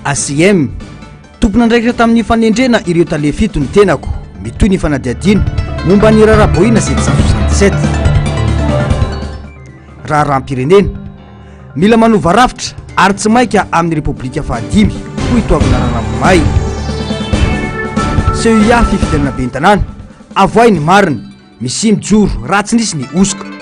ACM tompona ndraikitra tamin'ny fanendrena ireo tale fito ny tenako mitoy ny fanadiadiana momba ny raraboina 767 raha rahampirenena mila manova rafitra ary tsy maika amin'ny repoblika fahadimy ho itoavana raramomay CEA fifidianana be ny-tanàna avoay ny marina misy mijoro ratsy nisy ny osoka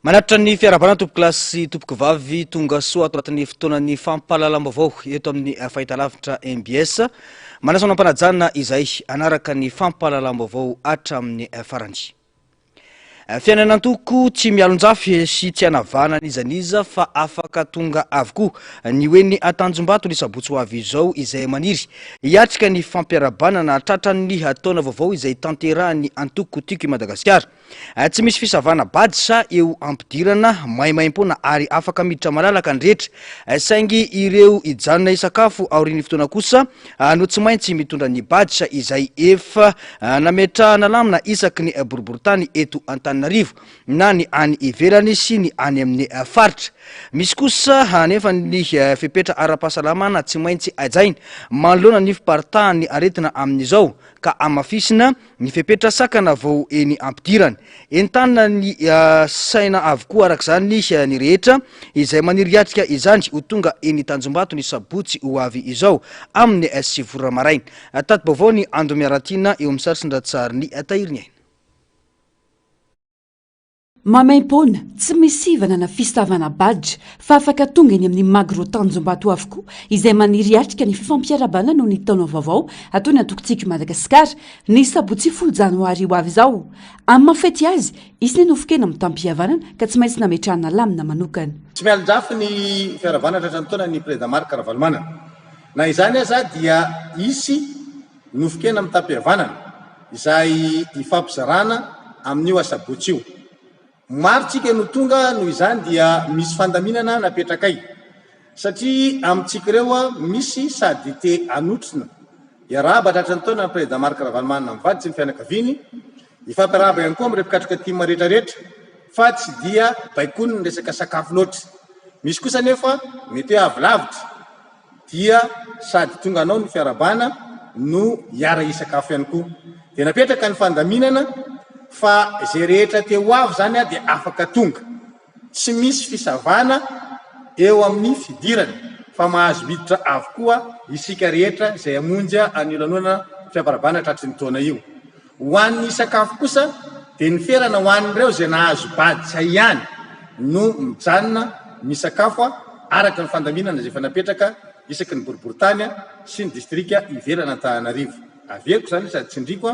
manatitra ny fiarabana tompoky lasy tompoky vavy tonga soa ato anatin'ny fotoanan'ny fampahalalam-baovao eto amin'ny fahitalavitra MBS manasona ampanajana izay anaraka ny fampahalalam-baovao hatramin'ny farany fiainanantoko tsy mialonjafy sy tsy anavana nizaniza fa afaka tonga avokoa ny hoe ny atanjombato ny sabotsy ho avy izao izay maniry hiatrika ny fampiarabana na tratran'ny taona vaovao izay tanterahany antoko tiako i Madagasikara tsy misy fisavana bady sa eo ampidirana maimaim-pona ary afaka miditra malalaka ny rehetra saingy ireo ijanona isakafo aorian'ny fotoana kosa no tsy maintsy mitondra ny bady sa izay efa nametrahana lamina isaky ny boriboritany eto Antananarivo na ny any ivelany sy ny any amin'ny faritra misy kosa nefa ny fepetra ara-pahasalamana tsy maintsy ajaina manoloana ny fiparitahan'ny aretina amin'izao ka amafisina ny fepetra sakana vao eny ampidirana entanina ny saina avokoa arak'izany ny rehetra izay maniry hiatrika izany ho tonga eny Tanjombato ny sabotsy ho avy izao amin'ny 7 maraina tato-baovao ny Ando Miaratiana eo amin'ny saritsin-dratsary ny tahiriny aina mamaim-pona tsy misy ivana na fistavana badge fa afaka tonga eny amin'ny magro Tanjombato avokoa izay maniry hiatrika ny fampiarabana noho ny taona vaovao atao ny antokontsika Madagasikara ny sabotsy 10 janoary ho avy izao amin'ny mafety azy isy ny nofokena amin'ny tampihavanana ka tsy maintsy nametrahana lamina manokana tsy mialonjafy ny fiaravana tratran'ny taona ny président Marc Ravalomanana na izany aza dia isy nofokena amin'ny tampihavanana izay ifampizarana amin'io asabotsy io maritsika no tonga no izany dia misy fandaminana napetrakay satria amintsika reo misy sady te anotrina iarahaba tratran'ny taona ny président Marc Ravalomanana mivady sy ny fianakaviany ifampiarahaba ihany koa amin'ny repikatrika tima rehetrarehetra fa tsy dia baikony ny resaka sakafo loatra misy kosa nefa mety hoe avilavitra dia sady tonga anao ny fiarabana no hiara isakafo ihany koa dia napetraka ny fandaminana fa zay rehetra te ho avy zany dia afaka tonga tsy misy fisavana eo amin'ny fidirana fa mahazo miditra avokoa isika rehetra izay amonjy anilanoana fiaparabana tratry ny taona io ho an'ny sakafo kosa dia ny ferana ho an'ireo zay nahazo badisa ihany no mijanona misakafo araka ny fandaminana zay efa napetraka isaky ny boriboritany sy ny distrika ivelana Antananarivo aveko zany sady tsindriko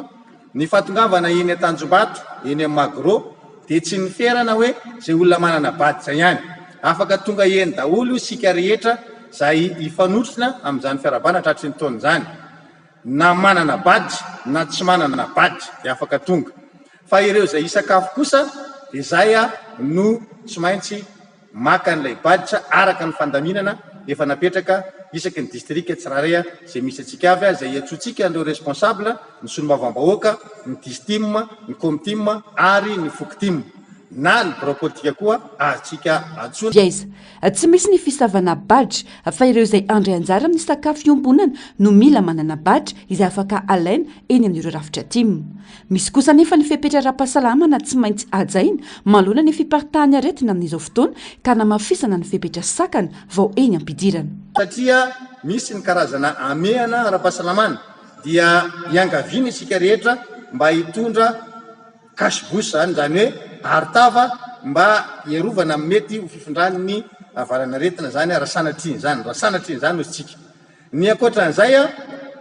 ny fatongavana eny Tanjombato eny Magro dia tsy ny ferana hoe zay olona manana badisa ihany afaka tonga eny daholo sika rehetra zay ifanotrina amin'izany fiarabana tratry ny taona zany na manana badisa na tsy manana badisa dia afaka tonga fa ireo zay isakafo kosa dia zay no tsy maintsy maka n'ilay badisa araka ny fandaminana efa napetraka isaky ny distrika tsiraray zay misy atsika avy zay atsotsika an'ireo responsable ny solombavam-bahoaka ny distim ny comtim ary ny foktim na ny bureau politika koa atsika atsona aiza tsy misy ny fistavana badge fa ireo izay andray anjara amin'ny sakafo iombonana no mila manana badge izay afaka alaina eny amin'ireo rafitra tim misy kosa nefa ny fepetra ara-pahasalamana tsy maintsy ajaina malona ny fiparitahany aretina amin'izao fotoana ka namafisana ny fepetra sakana vao eny ampidirana satria misy ny karazana ameana ara-pahasalamana dia iangaviana isika rehetra mba hitondra kasibosy zany hoe aritava mba hierovana mety ho fifindrany ny avarana retina zany rasanatriny zany rasanatriny zany ositsika ny akoatran'izay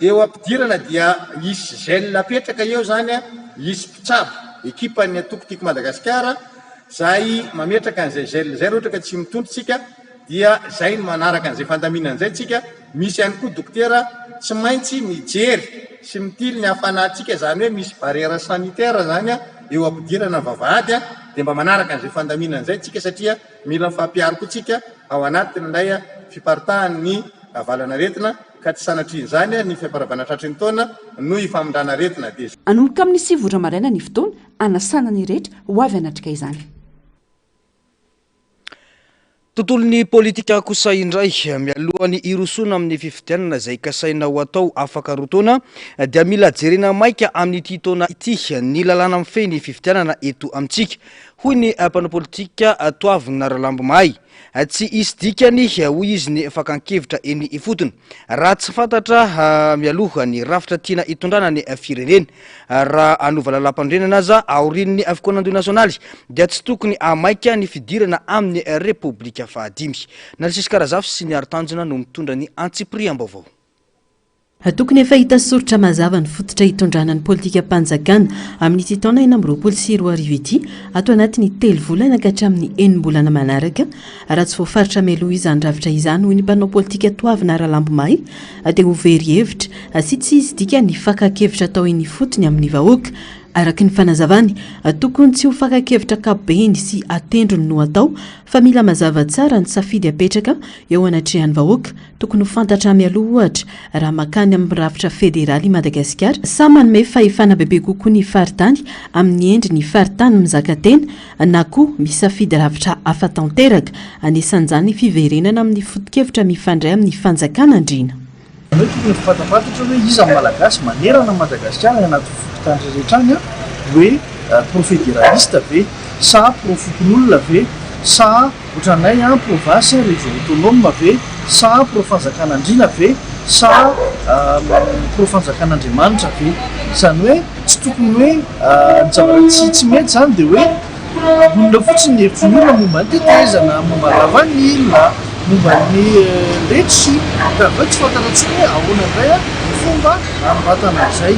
eo ampidirana dia isy gel napetraka eo zany isy mpitsabo ekipa ny atoko tiako Madagasikara zay mametraka an'izay gel zay ohatra ka tsy mitondrotsika dia zay ny manaraka an'izay fandaminan'izay tsika misy ihany koa dokotera tsy maintsy mijery sy mitily ny hafanatsika zany hoe misy barrière sanitaire zany eo ampidirana ny vavahady dia mba manaraka an'izay fandaminan'izay tsika satria mila mifampiaro koa tsika ao anatiny ilay fiparitahan'ny avalana retina ka tsy sanatriny zany ny fiaparavana tratry ny taona no ifamindrana retina dia anomboka amin'ny 7 maraina ny fotoana anasana ny rehetra ho avy anatrika izany tontolon'ny politika kosa indray mialohan'ny irosona amin'ny fifidianana izay kasaina ho atao afaka rotaona dia mila jerena maika amin'ity taona ity ny lalàna mifehy ny fifidianana eto amintsika hoy ny mpanao politika Toavina Ralambomahay. Tsy isy dikany hoy izy ny fakankevitra eny ifotony raha tsy fantatra mialoha ny rafitra tiana itondrana ny firenena raha anova lalam-pandrenana aza aorin'ny fikoanando nasionaly dia tsy tokony amaika ny fidirana amin'ny repoblika fahadimy. Narcisy Karazafy sy ny Aritanjona no mitondra ny antsipriam-baovao. Tokony efa hita soratra mazava ny fototra hitondrana ny politika mpanjakana amin'ity taona 2024 ity ato anatin'ny 3 volana ka hatramin'ny 4 bolana manaraka raha tsy voafaritra mialoha izany ravitra izany hoy ny mpanao politika Toavina Ralambomahay dia ho very hevitra sy tsy isy dika ny fakakevitra atao eny fotony amin'ny vahoaka. Araky ny fanazavany tokony tsy ho fakakevitra kabeny sy atendrony no atao fa mila mazava tsara ny safidy apetraka eo anatrehan'ny vahoaka. Tokony ho fantatra mialoha ohatra raha makany amin'ny rafitra federaly Madagasikara sa manome fahefana bebe kokoa ny faritany amin'ny endriny faritany mizaka tena na koa misafidy rafitra hafa tanteraka anisan'izany fiverenana amin'ny foto-kevitra mifandray amin'ny fanjakana andrina. Hoe tokony fantafatatra hoe iza malagasy manerana Madagasikara anaty fototany rehetrany hoe pro-fédéraliste ve sa pro-fokon'olona ve sa ohatranay province région autonome ve sa pro-fanjakan'andrina ve sa pro-fanjakan'Andriamanitra ve. Izany hoe tsy tokony hoe ny tsy mety zany dia hoe olona fotsiny ny hevitr'olona momba ny tetezana momba lavanily momba ny letchi ka hoe tsy fantatra hoe ahoana indray fomba anoratana izay.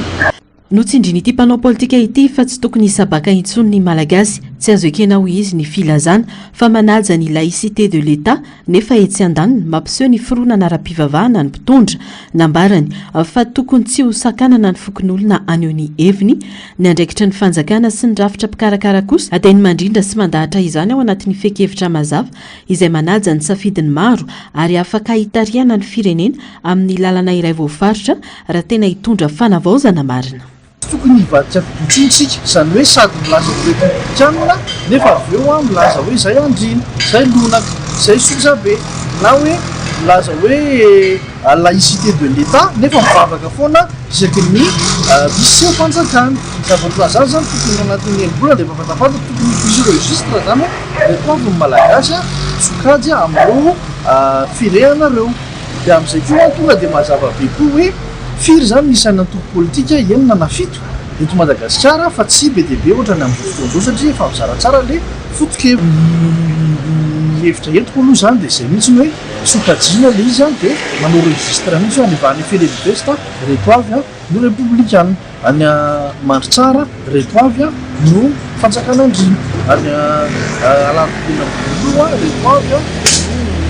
Notsindrin'ity mpanao politika ity fa tsy tokony hisabaka intsony ny malagasy tsy azo ekena hoy izy ny filazana fa manaja ny laïcité de l'État nefa etsy andaniny mampiseho ny fironana ara-pivavahana ny mpitondra nambarany fa tokony tsy ho sakanana ny fokon'olona aneo ny heviny ny andraikitra ny fanjakana sy ny rafitra mpikarakara kosa dia ny mandrindra sy mandahatra izany ao anatin'ny fekevitra mazava izay manaja ny safidiny maro ary afaka hitariana ny firenena amin'ny lalana iray voafaritra raha tena hitondra fanavaozana marina. Tokony hivadika mitsitsika izany hoe sady milaza republikanina nefa avy eo milaza hoe izay andrina izay lonaka izay sojabe na hoe milaza hoe laïcité de l'État nefa mivavaka foana isaky ny miseo fanjakana. Zava-milaza zany tokony anatin'ny enimbolana dia mafatafata tokony hisy registre zany hoe reto avy ny malagasy sokajy amin'ireo firehanareo dia amin'izay koa tonga dia mazava be koa hoe firy zany nisany antoko politika enina na fito eto Madagasikara fa tsy be dia be ohatrany amin'ny fotoan'izao satria efa mizara tsara le foto-kevitra. Ny hevitra entiko aloha zany dia izay mihitsy hoe sokajiana le izy dia manao registre mihitsy hoe anivany Felerivesta reto avy no republikana, any Mandritsara reto avy no fanjakan'andrina, any Alavokona Boloa reto avy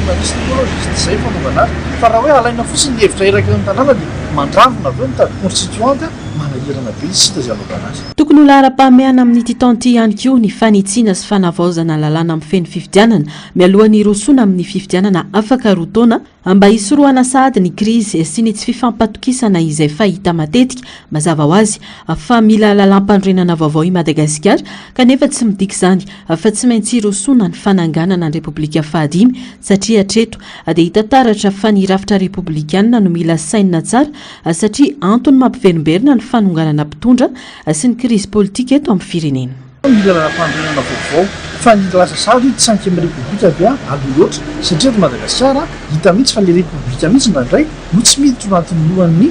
humaniste écologiste izay fanaovana azy. Fa raha hoe alaina fotsiny ny hevitra eraky ny tanàna dia mandravona avy eo ny tady constituante manahirana be izy sy tazalaovana azy. Tokony ho lara-pameana amin'ity taon'ity ihany koa ny fanitsiana sy fanavaozana lalàna amin'ny feno fifidianana mialohan'ny rosoana amin'ny fifidianana afaka roa taona mba hisorohana sahady ny krizy sy ny tsy fifampatokisana izay fahita matetika mazava ho azy fa mila lalam-pandrenana vaovao i Madagasikara kanefa tsy midika izany fa tsy maintsy rosoana ny fananganana ny repoblika fahadimy satria hatreto dia hita taratra fa ny rafitra republikanina no mila saina tsara satria antony mampiverimberina ny fanonganana mpitondra sy ny krizy politika eto amin'ny firenena. Mila lalam-pandrenana vaovao fa ny lasa sahady tsy cinquième république avy aloha loatra satria eto Madagasikara hita mihitsy fa le republika mihitsy ndraindray no tsy miditra anatin'ny lohan'ny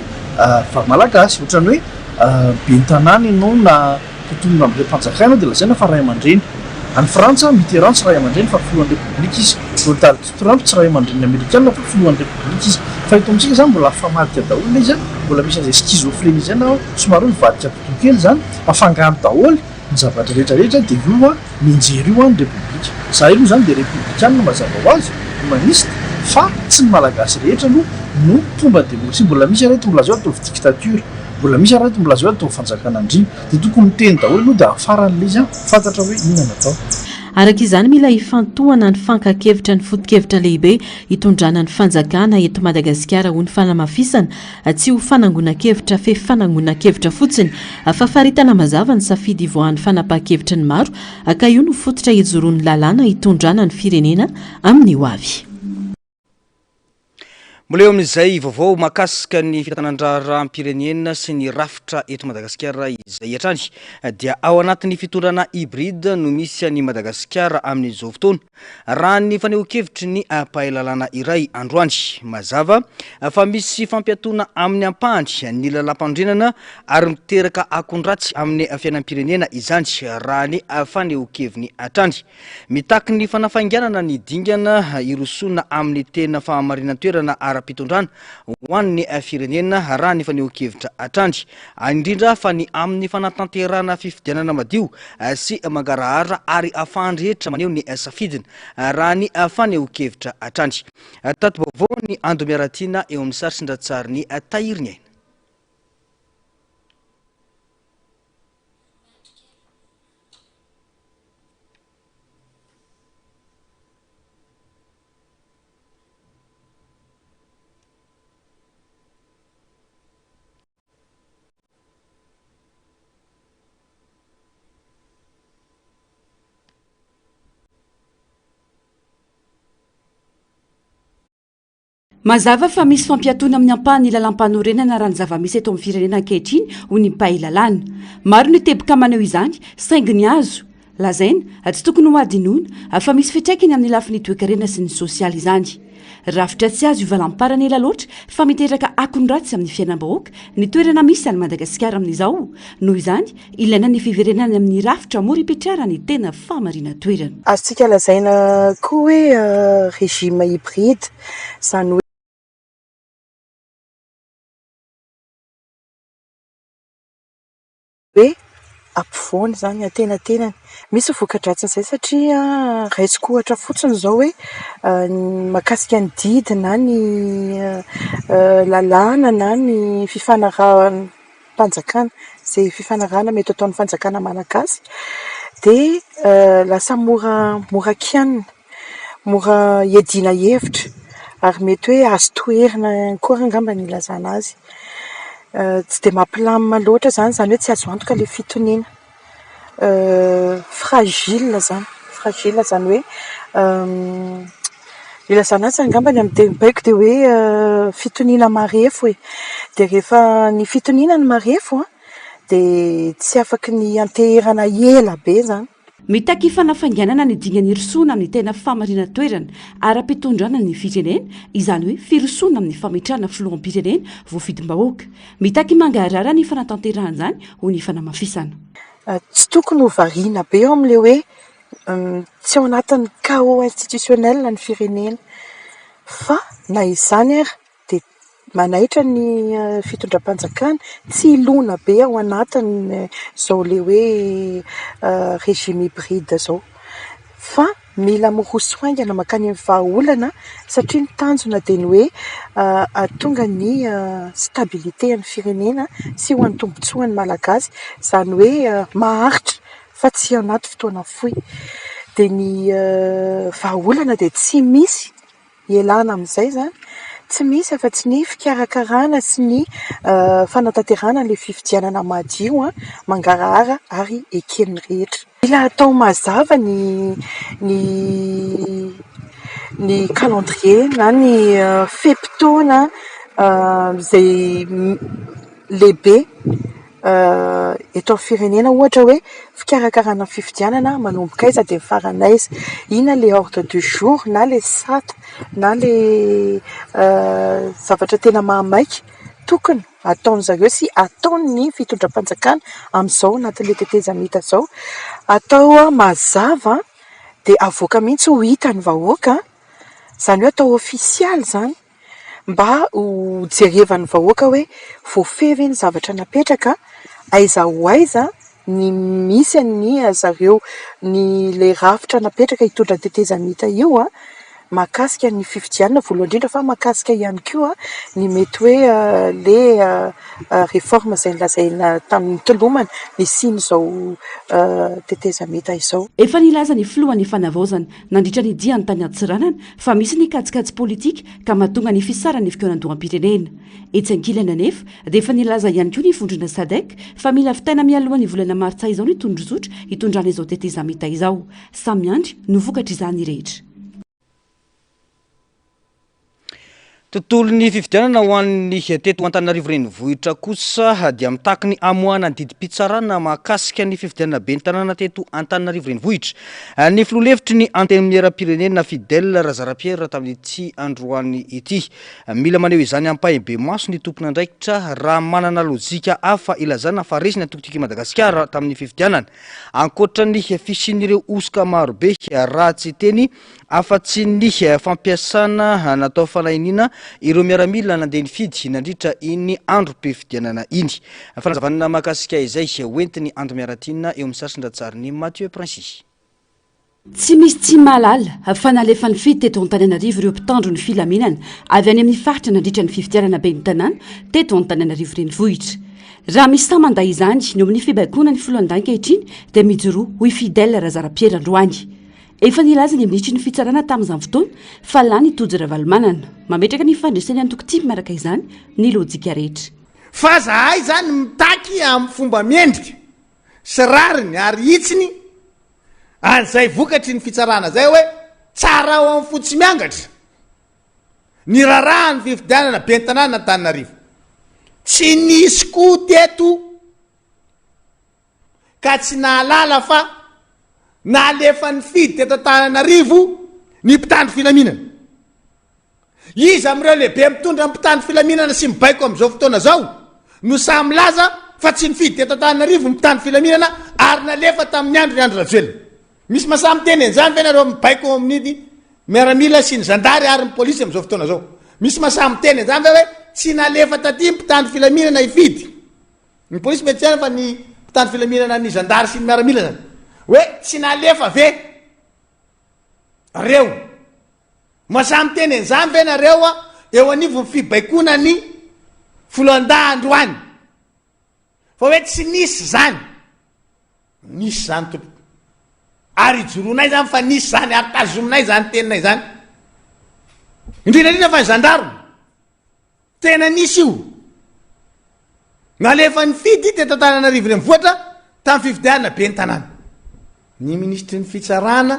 malagasy ohatrany hoe bentanany ianao na totonona amin'ireo mpanjakaina dia lazaina fa ray aman-dreny. Any Frantsa Mitterrand tsy ray aman-dreny fa filohan'ny republika izy. Donald Trump tsy ray aman-dreny amerikanina fa filohan'ny republika izy. Fa eto amintsika zany mbola afamadika daholo ilay izy mbola misy an'izay schizophrène izay na somary mivadika tokokely zany afangaro daholo ny zavatra rehetrarehetra dia io mianjery io ny republika. Za io zany dia republikanina mazava ho azy humaniste fa tsy ny malagasy rehetra no fomba demokrasia. Mbola misy areto milaza hoe atao dictature, mbola misy areto milaza hoe atao fanjakan'andrina dia tokony miteny daholo aloha dia afaran'ilay izy fantatra hoe inona natao. araka izany mila hifantohana ny fankakevitra ny foto-kevitra lehibe hitondrana ny fanjakana eto Madagasikara ho ny fanamafisana tsy ho fanangonakevitra fe fanangonakevitra fotsiny fa faritana mazava ny safidy ivoahan'ny fanapaha-kevitra ny maro ka io no fototra hijoroan'ny lalàna hitondrana ny firenena amin'ny ho avy. Mbola eo amin'izay vaovao mahakasika ny fitantandraram-pirenena sy ny rafitra eto Madagasikara izay hatrany dia ao anatin'ny fitondrana hybride no misy any Madagasikara amin'izao fotoana raha ny faneho-kevitry ny mpahay-lalàna iray androany mazava fa misy fampiatoana amin'ny ampahany ny lalam-pandrenana ary miteraka akondratsy amin'ny fiainam-pirenena izany raha ny faneho-keviny hatrany mitaky ny fanafainganana ny dingana irosona amin'ny tena fahamarinana-toerana ara-pitondrana ho an'ny firenena raha ny faneho-kevitra hatrany indrindra fa ny amin'ny fanatanterana fifidianana madio sy mangarahara ary ahafahany rehetra maneho ny safidina raha ny faneho-kevitra hatrany. Tato vaovao ny Ando Miaratina eo amin'ny sary sindratsary ny Tahiriny aina. Mazava fa misy fampiatoana amin'ny ampahany lalam-panorenana raha ny zava-misy eto amin'ny firenena ankehitriny ho ny mpahay-lalàna. Maro ny teboka maneho izany saingy ny azo lazaina tsy tokony ho adinoana fa misy fitraikany amin'ny lafin'ny toe-karena sy ny sosialy izany. Rafitra tsy azo ivalam-parany ela loatra fa miteraka akondratsy amin'ny fiainam-bahoaka ny toerana misy any Madagasikara amin'izao. Noho izany ilaina ny fiverenana amin'ny rafitra mora hipetrahana ny tena famarina toerana. Azontsika lazaina koa hoe régime hybride izany hoe ampovoany zany atenatenany misy voka-dratsin'izay satria raisiko ohatra fotsiny zao hoe mahakasika ny didy na ny lalàna na ny fifanarahan'ny mpanjakana izay fifanarahana mety ataon'ny fanjakana malagasy dia lasa mora kianina mora hiadiana hevitra ary mety hoe azo toerina koa angamba ny ilazana azy. Tsy dia mampilamina loatra zany hoe tsy azo antoka ilay fitoniana fragile zany hoe ilazana azy angambany amin'ny teny baiko dia hoe fitoniana marefo hoe dia rehefa ny fitoniana ny marefo dia tsy afaky ny anteherana ela be zany. Mitaky fanafainganana ny dingany irosoana amin'ny tena famarina toerana ara-pitondrana ny firenena izany hoe firosoana amin'ny fametrahana filoham-pirenena voafidim-bahoaka. Mitaky mangarara ny fanatanterahana izany ho ny fanamafisana. Tsy tokony ho variana be eo amin'ilay hoe tsy ao anatin'ny chaos institutionnel ny firenena fa na izany ary dia manaitra ny fitondram-panjakana tsy ilona be ao anatin' izao ilay hoe régime hybride zao fa mila miroso haingana makany amin'ny vahaolana satria ny tanjona dia ny hoe ahatonga ny stabilité amin'ny firenena sy ho an'ny tombotsoan'ny malagasy izany hoe maharitra fa tsy anaty fotoana fohy dia ny vahaolana dia tsy misy ialana amin'izay zany tsy misy afa-tsy ny fikarakarana sy ny fanatanterahana ilay fifidianana madio mangarahara ary eken'ny rehetra. Mila atao mazava ny calendrier na ny feptaona izay lehibe eto amin'ny firenena ohatra hoe fikarakarana fifidianana manomboka aiza dia farany aiza, inona ilay ordre du jour na ilay sata na ilay zavatra tena mahamaika tokony ataony zareo sy ataony ny fitondram-panjakana amin'izao anatin'ilay tetezamita izao atao mazava dia avoaka mihitsy ho hita ny vahoaka izany hoe atao ofisialy zany mba ho jerevan'ny vahoaka hoe voafehy ve ny zavatra napetraka aiza ho aiza ny misy ny zareo ny ilay rafitra napetraka hitondra tetezamita io mahakasika ny fifidianana voalohany indrindra fa mahakasika ihany koa ny mety hoe le réforme izay nilazaina tamin'ny tolomana ny siny izao tetezameta izao. Efa nilaza ny filohan'ny fanavaozana nandritra ny dia ny tany Antsiranana fa misy ny katsikatsi politika ka mahatonga ny fisarany fikonan-doham-pirenena. Etsy ankilana nefa dia efa nilaza ihany koa ny vondrona SADC fa mila fitaina mialohan'ny volana martsa izao ny tondrozotra hitondrana izao tetezameta izao. Samy andry no vokatra izany rehetra. Tontolo ny fifidianana ho an'ny teto Antananarivo renivohitra kosa dia mitaki ny amoahana ny didim-pitsarana mahakasika ny fifidianana be ny tanàna teto Antananarivo renivohitra. Ny filoha-hevitry ny antenimieram-pirenena Fidèle Razarapierre tamin'ity androany ity. Mila maneho izany ampahay be maso ny tompona andraikitra raha manana lojika hafa ilazana fa resy ny antokotiki Madagasikara tamin'ny fifidianana. Ankoatra ny fisin'ireo osoka marobe raha tsy teny afa-tsy ny fampiasana natao fanahinina ireo miaramila nandeha nifidy nandritra iny androm-pifidianana iny. Fanazavana mahakasika izay hoentiny andro miaratina eo amin'ny sarsin-dratsariny Mathieu Princy. Tsy misy tsy mahalala fa nalefa nifidy teto Antananarivo ireo mpitandro ny filaminana avy any amin'ny faritra nandritra ny fifidianana be ny tanàna teto Antananarivo renivohitra. Raha misy samanda izany no amin'ny fibaikona ny filohan'ny ankehitriny dia mijoro hoy Fidèle Razarapierre androany. Efa nilaza ny minitry ny fitsarana tamin'izany fotoana fa lany tojo ravalomanana mametraka ny fandraisany antokotỳ miaraka izany ny lojika rehetra. Fa zahay zany mitaky amin'ny fomba miendrika sy rariny ary itsiny an'izay vokatry ny fitsarana zay hoe tsara ao amin'ny fotsy miangatra ny rarahany fifidianana be ny tanàna Antananarivo. Tsy nisy koa teto ka tsy nahalala fa nalefa nifidy teto Antananarivo ny mpitandro filaminana. Izy amin'ireo lehibe mitondra mpitandro filaminana sy mibaiko amin'izao fotoana zao no samy laza fa tsy nifidy teto Antananarivo ny mpitandro filaminana ary nalefa tamin'ny andro ny andro Rajoelina. Misy masamy teny an'izany ve nareo mibaiko amin'ny miaramila sy ny zandary ary ny polisy amin'izao fotoana zao. Misy masamy teny an'izany ve hoe tsy nalefa taty mpitandro filaminana ifidy. Ny polisy mety zany fa ny mpitandro filaminana ny zandary sy ny miaramila zany. Hoe tsy nalefa ve reo masamy teny an'izany ve nareo eo anivon'ny fibaikona ny foloan-dahandro any. Fa hoe tsy nisy zany. Nisy zany tompo. Ary joronay zany fa nisy zany ary tazominay zany teninay zany. Indrindra fa ny zandaro tena nisy io. Nalefa nifidy teto Antananarivo renivohitra tamin'ny fifidianana be ny tanàna. Ny ministry ny fitsarana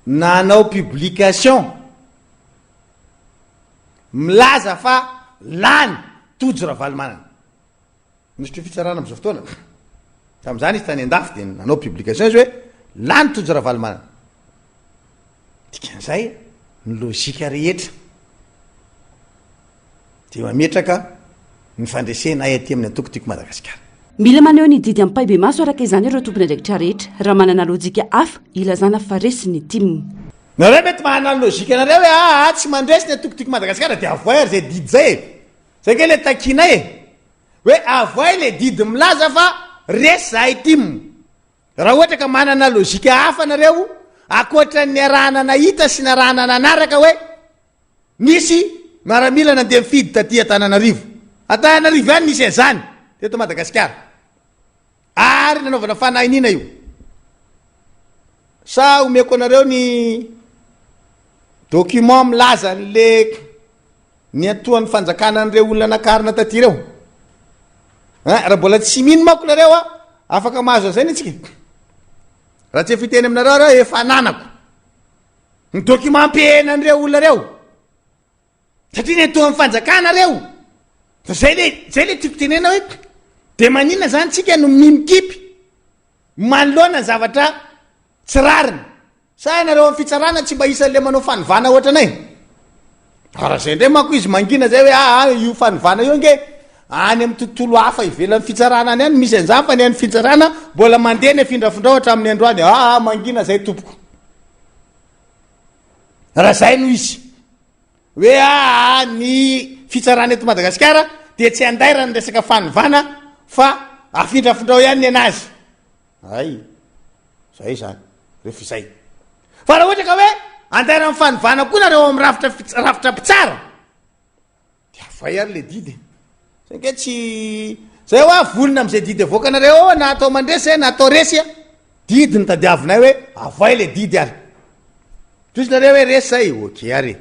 nanao publication milaza fa lany tojo ravalomanana. Ministry ny fitsarana amin'izao fotoana tamin'izany izy tany an-dafy dia nanao publication izy hoe lany tojo ravalomanana. Dikan'izay ny lojika rehetra dia mametraka ny fandresena ay aty amin'ny antokotiko Madagasikara. Mila maneho ny didy ampay be maso araka izany ireo tompony andraikitra rehetra raha manana lojika hafa ilazana fa resy ny timony. Nareo mety manana lojika nareo hoe tsy mandresy ny antokotiko Madagasikara dia avoay ary zay didy zay e. Zay ke le takinay e. Hoe avoay le didy milaza fa resy zahay timony. Raha ohatra ka manana lojika hafa nareo akoatra ny arahana nahita sy ny arahana nanaraka hoe nisy miaramila nandeha mifidy taty Antananarivo. Antananarivo ihany nisy an'izany teto Madagasikara. Ary nanaovana fanahinina io. Sa omeko anareo ny document milaza le ny atoan'ny fanjakana an'ireo olona nakarina taty reo. Raha mbola tsy mino mako nareo afaka mahazo an'izay ny antsika. Raha tsy efiteny aminareo reo efa nanako ny document ampihenan'ireo olona reo. Satria ny atoan'ny fanjakana reo. Zay le tiako tenena hoe dia manina zany tsika no mimikipy manoloana ny zavatra tsy rariny. Sa nareo amin'ny fitsarana tsy mba isan'le manao fanivana ohatranay. Raha zay ndray manko izy mangina zay hoe io fanivana io nge any amin'ny tontolo hafa ivelan'ny fitsarana any misy an'izany fa ny an'ny fitsarana mbola mandeha ny afindrafindraotra amin'ny androany. Mangina zay tompoko. Raha zay no izy hoe ny fitsarana eto Madagasikara dia tsy andaira ny resaka fanivana fa afindrafindrao ihany ny anazy. Ay, zay zany rehefa izay. Fa raha ohatra ka hoe andara mifanivana koa nareo amin'ny rafitra pitsara de avay ary le didy sange tsy zay hoa volona am'izay didy avoaka nareo na atao mandresy na atao resy a didy ny tadiavinay hoe avay le didy ary toisy nareo hoe resy zay oke ary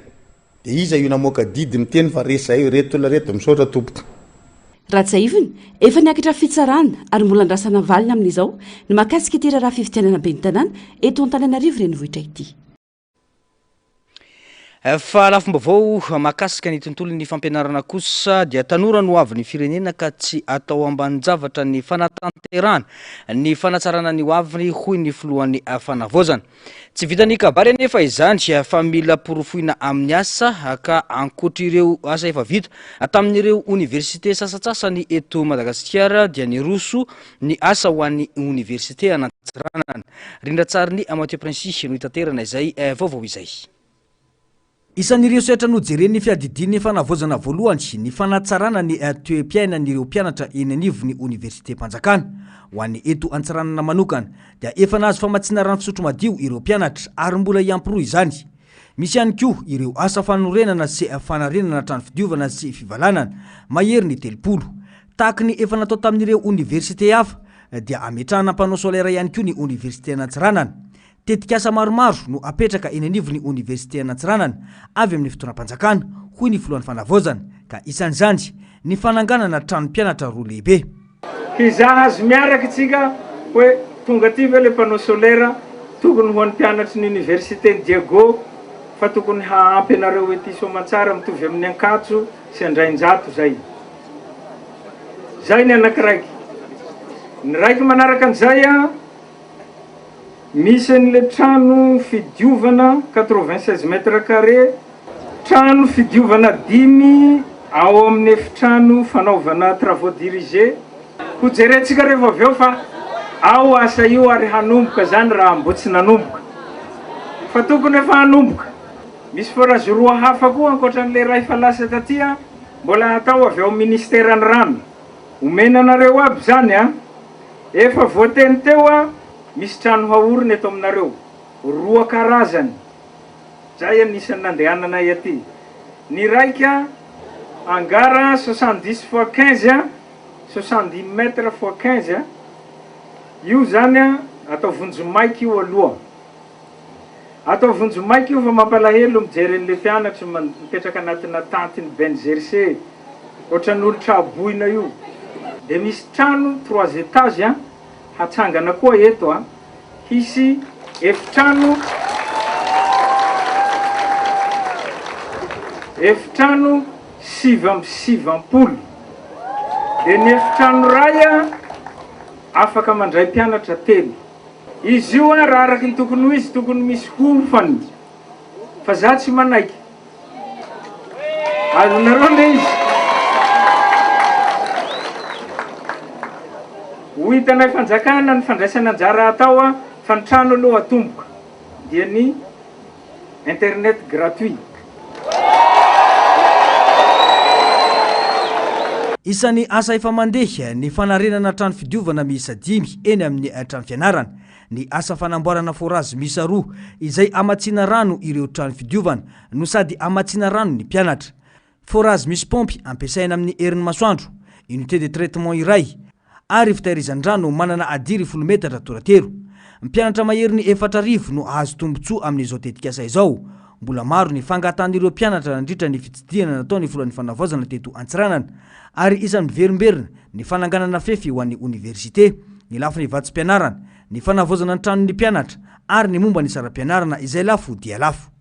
de iza io namoaka didy miteny fa resy zay reto olona reto misaotra tompoka raha tsaiviny efa niakatra fitsarana ary mbola andrasana valina amin'izao ny mahakasika ity raharaha fividianana be ny tanàna eto an-tananarivo renivohitra ity fa lafom-bavao mahakasika ny tontolo ny fampianarana kosa dia tanora no avy ny firenena ka tsy atao ambanin-javatra ny fanatanterahana ny fanatsarana ny hoaviny hoy ny filohan'ny fanavaozana tsy vitany kabary anefa izany fa mila porofoina amin'ny asa ka ankoatr'ireo asa efa vita tamin'ireo université sasatsasany eto Madagasikara dia ny roso ny asa ho an'ny université anatsiranana rindratsary ny Mathieu Prince no hitaterana izay vaovao izay isan'ireo setra nojeren'ny fiadidin'ny fanavaozana voalohany ny fanatsarana ny toe-piainan'ireo mpianatra eny anivon'ny université Mpanjakana ho an'ny eto Antsiranana manokana dia efa nahazo famatsiana rano fisotro madio ireo mpianatra ary mbola iampiro izany misy ihany koa ireo asa fanorenana sy fanarenana trano fidiovana sy fivalanana mahery ny telopolo tahaka ny efa natao tamin'ireo université hafa dia ametrahana mpanao solaire ihany koa ny université Antsiranana tetikasa maromaro no apetraka eny anivon'ny université Antsiranana avy amin'ny fotoanam-panjakana hoy ny filohan'ny fanavaozana ka isan'izany ny fananganana trano mpianatra roa lehibe hizaha azo miaraka tsika hoe tonga ty ve le mpanao solaire tokony ho an'ny mpianatry ny université Diego fa tokony haampy anareo ety soamantsara mitovy amin'ny ankatso sy andrainjato zay ny anakiraiky ny raiky manaraka an'izay a misy an'le trano fidiovana 96 mètres carrés trano fidiovana 5 ao amin'ny efitrano fanaovana travaux dirigés ho jerentsika rehefa avy eo fa ao asa io ary hanomboka zany raha mbo tsy nanomboka fa tokony efa hanomboka misy forage roa hafa koa ankoatran'le ray fa lasa tatya mbola atao avy ao ministère ny rano omenanareo aby zany a efa voateny teo a misy trano haoriny eto aminareo roa karazany zay anisan'ny nandehananay aty ny raika angara 70 x 15 70 mètres x 15 io zany atao vonjomaiky io aloha atao vonjomaiky io fa mampalahelo mijery an'le mpianatra mipetraka anatina tantiny benjerse ohatran'olotra aboina io de misy trano 3 étages hatsangana koa eto hisy efitrano 7 de ny efitrano ray afaka mandray mpianatra 3 izy io raha araky ny tokony ho izy tokony misy hofany fa za tsy manaiky azonareo le izy ho hitanay fanjakana ny fandraisana anjara atao fa ny trano aloha atomboka dia ny internet gratuit isan'ny asa efa mandeha ny fanarenana trano fidiovana miisa 5 eny amin'ny trano fianarana ny asa fanamboarana forage miisa 2 izay amatsiana rano ireo trano fidiovana no sady amatsiana rano ny mpianatra forage misy pompy ampiasaina amin'ny herin'ny masoandro unité de traitement iray ary fitahirizan-drano manana adiry 10 metatra toratero mpianatra mahery ny 4,000 no azo tombotsoa amin'izao tetikasa izao mbola maro ny fangatan'ireo mpianatra nandritra ny fitsidiana nataony filohan'ny fanavaozana teto Antsiranana ary isan'ny verimberina ny fananganana fefy ho an'ny université ny lafo ny vatsim-pianarana ny fanavaozana ny tranon'ny mpianatra ary ny momba ny saram-pianarana izay lafo dia lafo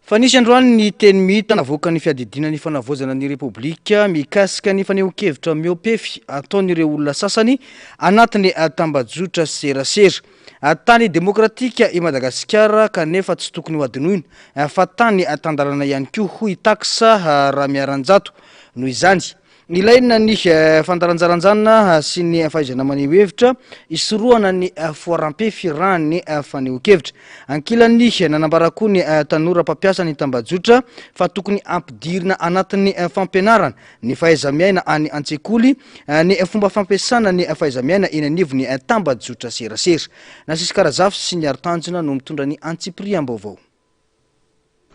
fa nisy androany ny teny mita navoaka ny fiadidinan'ny fanavaozana ny repoblika mikasika ny fanehoan-kevitra miopefy ataon'ireo olona sasany anatin'ny tambajotra serasera tany demokratika i Madagasikara kanefa tsy tokony ho adinoina fa tany tandalana ihany koa hoy taksa raha miaranjato noho izany Ilaina ny fandaranjaranjanona sy ny fahaizana maneho hevitra isoroana ny foarampe firahany faneho-kevitra. Ankilan'ny nanambara koa ny tanora mpampiasa ny tambajotra fa tokony ampidirina anatin'ny fampianarana ny fahaiza-miaina any an-tsekoly ny fomba fampiasana ny fahaiza-miaina eny anivony tambajotra serasera. Nasisy Karazafy sy ny Artanjona no mitondra ny Antsipriam-baovao.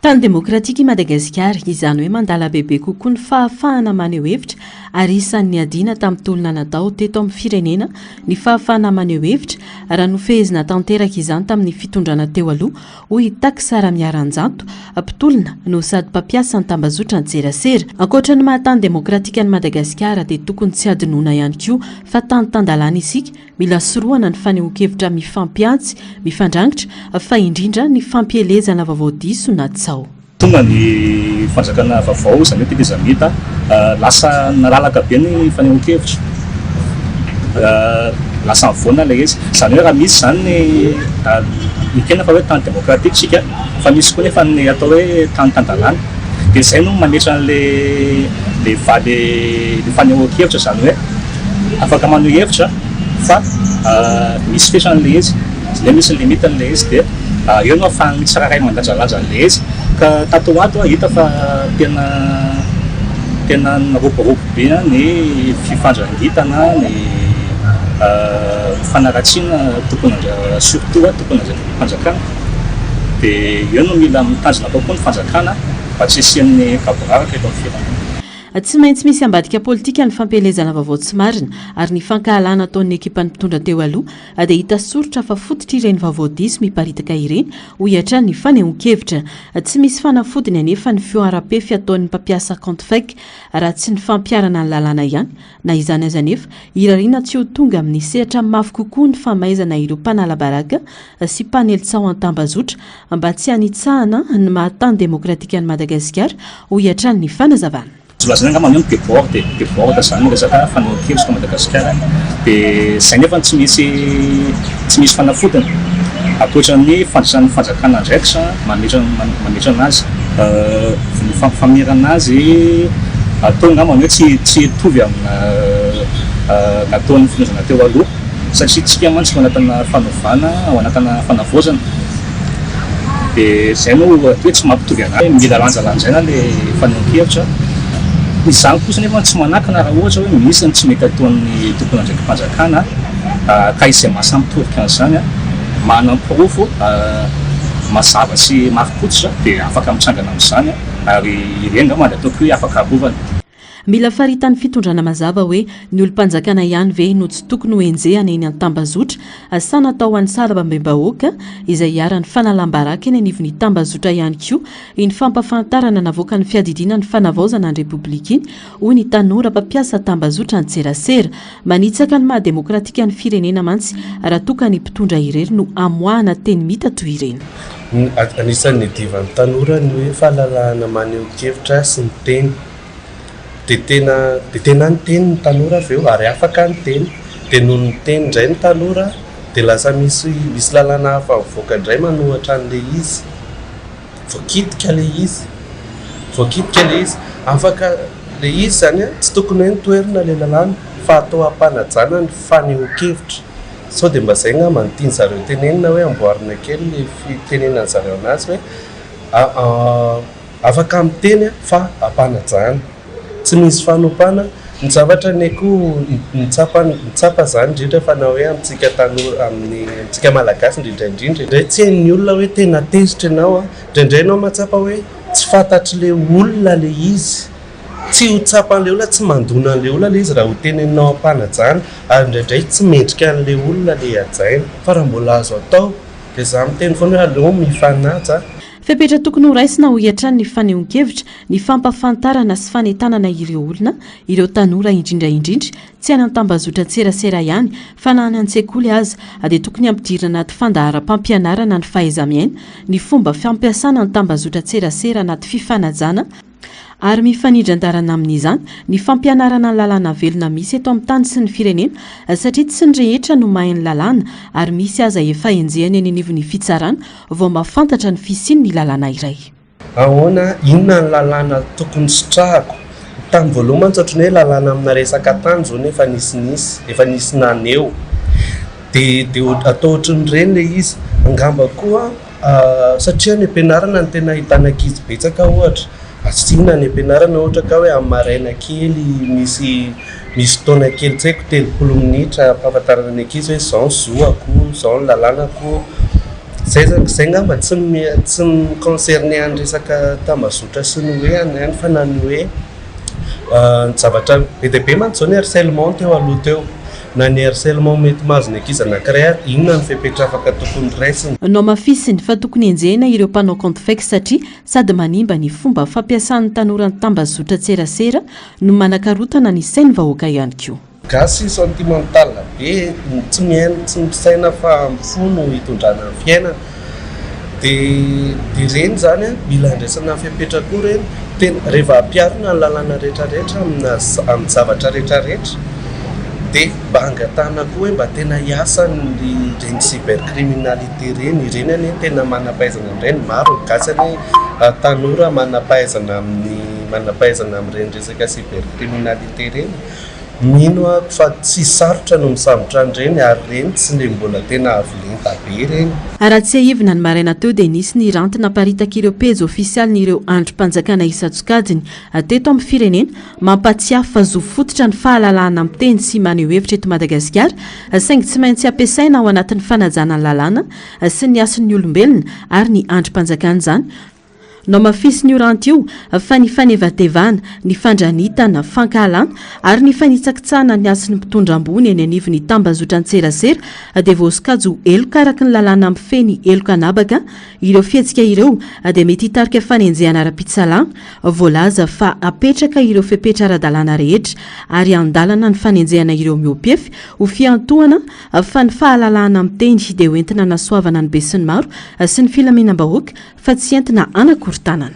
Tany demokratika i Madagasikara izany hoe mandala bebe kokoa ny fahafahana maneho hevitra ary isan'ny adina tamin'ny tolona natao teto amin'ny firenena ny fahafahana maneho hevitra raha nofehezina tanteraka izany tamin'ny fitondrana teo aloha hoy Takisara Miaranjato mpitolona no sady mpampiasa ny tambazotra an-tserasera. Ankoatra ny mahatany demokratika ny Madagasikara dia tokony tsy adinoana ihany koa fa tany-tandalana isika mila soroana ny faneho-kevitra mifampiantsy mifandrangitra fa indrindra ny fampielezana vaovao diso na tsao. Tonga ny fanjakana vaovao izany hoe tekezamita lasa nalalaka be ny faneho-kevitra lasa mivoana ilay izy izany hoe raha misy zany ikena fa hoe tany demokratika sika fa misy koa nefa ny atao hoe tany-tandalana dia izay no mametra le faneho-kevitra izany hoe afaka maneho hevitra fa misy fetrany izy le misy limite an'ilay izy dia eo no ahafahany tsiraray mandanjalanja an'ilay izy ka tato ato hita fa tena naroboroko be ny fifandrangitana ny fanaratsiana tokony surtout tokony fanjakana dia eo no mila mitanjona kokoa ny fanjakana mba tsy isian'ny kaboraraka eto amin'ny firenena. Tsy maintsy misy ambadika politika ny fampielezana vaovao tsy marina ary ny fankahalana ataon'ny ekipa ny mpitondra teo aloha dia hita soritra fa fototra ireny vaovao diso miparitaka ireny ho iatra ny faneho-kevitra. Tsy misy fanafodiny anefa ny fioarape fiataon'ny mpampiasa compte fake raha tsy ny fampiarana ny lalàna ihany na izany aza nefa irariana tsy ho tonga amin'ny sehatra mafy kokoa ny famaizana ireo mpanalabaraka sy mpanelitsao an-tambazotra mba tsy hanitsahana ny mahatany demokratika ny Madagasikara ho iatra ny fanazavana. Lazana angamba ny deborde zany resaka faneho-kevitra to Madagasikara dia izay nefa tsy misy fanafodiny ankoatra ny fanjakana ndraiky mametra anazy ny famirana azy atao angamba hoe tsy hitovy amin'ny nataon'ny finozana teo aloha satria tsika mantsy ao anatina fanovana ao anatina fanavozana dia izay no hoe tsy mampitovy anazy mila lanjalanjaina le faneho-kevitra. Izany kosa nefa tsy manakana raha ohatra hoe misy ny tsy mety ataon'ny tokony andraiky mpanjakana ka izay mahasampitorika an'izany manam-pirofo mazava sy mafy-potitra dia afaka mitsangana amin'izany ary ireny angamba dia ataoko hoe afaka arovana. Mila faritan'ny fitondrana mazava hoe ny olo-mpanjakana ihany ve no tsy tokony ho enjehana eny an-tambazotra sa natao an'ny sarababem-bahoaka izay hiara-ny fanalambaraka eny anivon'ny tambazotra ihany koa ny fampafantarana navoaka ny fiadidiana ny fanavaozana ny repoblika iny hoy ny tanora mpampiasa tambazotra an-tserasera manitsaka ny mahademokratika ny firenena mantsy raha tokany mpitondra irery no amoahana teny mita toy ireny. Anisan'ny divan'ny tanora ny hoe fahalalahana maneho-kevitra sy ny teny dia tena ny teny ny tanora avy eo ary afaka ny teny dia noho ny teny indray ny tanora dia lasa misy lalàna hafa mivoaka indray manohatra an'ilay izy voakitika le izy afaka le izy zany tsy tokony hoe nitoerina le lalàna fa atao ampanajana ny faneho-kevitra sao dia mba izay ngamba ny tiany zareo tenenina hoe amboarina kely le fitenenany zareo anazy hoe afaka amin'ny teny fa ampanajana tsy misy fanompana ny zavatra ny koa nitsapa zany indrindra fa na hoe amintsika tanora amintsika malagasy indrindraindrindra indray tsy hain'ny olona hoe tena tezitra ianao indraindray ianao matsapa hoe tsy fantatry le olona le izy tsy ho tsapa an'le olona tsy mandona an'le olona le izy raha ho teneninao ampanajana ary indraindray tsy mendrika an'le olona le ajaina fa raha mbola azo atao dia za miteny foana hoe aleo mifanaja. Fepetra tokony ho raisina ho iatrany ny faneho-kevitra ny fampafantarana sy fanentanana ireo olona ireo tanora indrindraindrindra tsy any an-tambazotra tserasera ihany fa na any an-tsekoly aza dia tokony ampidirana anaty fandaharam-pampianarana ny fahaiza-miaina ny fomba fampiasana ny tambazotra tserasera anaty fifanajana ary mifanindran-darana amin'izany ny fampianarana ny lalàna velona misy eto amin'ny tany sy ny firenena satria tsy ny rehetra no mahay ny lalàna ary misy aza efa enjehany eny anivon'ny fitsarana vao mahafantatra ny fisiany ny lalàna iray. Ahoana inona ny lalàna tokony sotrahako tamin'ny voalohany mantsy hoe lalàna amina resaka tany zao nefa efa nisy naneo dia atao ohatran'ireny le izy angamba koa satria ny ampianarana ny tena ahitana ankizy betsaka ohatra asiana ny ampianarana ohatra ka hoe amin'ny maraina kely misy taona kely tsy haiko 30 minitra ampahafantarana ny ankizy hoe zao ny zoako zao ny lalànako zay ngamba tsy concerne any resaka tambazotra sy ny hoe any fa na ny hoe ny zavatra be dia be mantsy zao ny harcèlement teo aloha teo na ny harcèlement mety mahazo ny ankizy anankiray ary inona ny fepetra afaka tokony raisiny nao mafisiny fa tokony enjehina ireo mpanao compte fake satria sady manimba ny fomba fampiasan'ny tanora ny tambazotra tserasera no manakarotana ny sainy vahoaka ihany koa gasy sentimental be tsy misaina fa mifono hitondrana ny fiainana dia reny zany mila andraisana fepetra koa reny tena rehefa ampiarina ny lalàna rehetrarehetra amin'ny zavatra rehetrarehetra dia mba angatahana koa hoe mba tena hiasan'ny reny cybercriminalité ireny any tena manampahaizana amin'ireny maro gasy any tanora manampahaizana amin'ireny resaka cybercriminalité ireny mino ako fa tsy sarotra no misambotra an'ireny ary reny tsy le mbola tena avolenta be ireny raha tsy ahivina ny maraina teo dia nisy ny ranty naparitaka ireo pejy ofisialy ny ireo androm-panjakana isa-tsokajiny teto amin'ny firenena mampatsiafy fa zo fototra ny fahalalahana amin'ny teny sy maneho hevitra eto Madagasikara saingy tsy maintsy ampiasaina ao anatin'ny fanajana ny lalàna sy ny asin'ny olombelona ary ny androm-panjakana izany nao mafisy ny oranty io fa ny fanevantevana ny fandranitana fankahalana ary ny fanitsakitsahana ny asin'ny mpitondra ambony eny anivon'ny tambazotra ny tserasera dia voasikajo eloka araka ny lalàna amin'ny feny eloka anabaka ireo fihetsika ireo dia mety hitarika fanenjehana ara-pitsalana voalaza fa apetraka ireo fepetra ara-dalàna rehetra ary andalana ny fanenjehana ireo miopefy ho fiantohana fa ny fahalalahana amin'ny teny dia hoentina nasoavana ny be sy ny maro sy ny filaminam-bahoaka fa tsy entina anakorontanana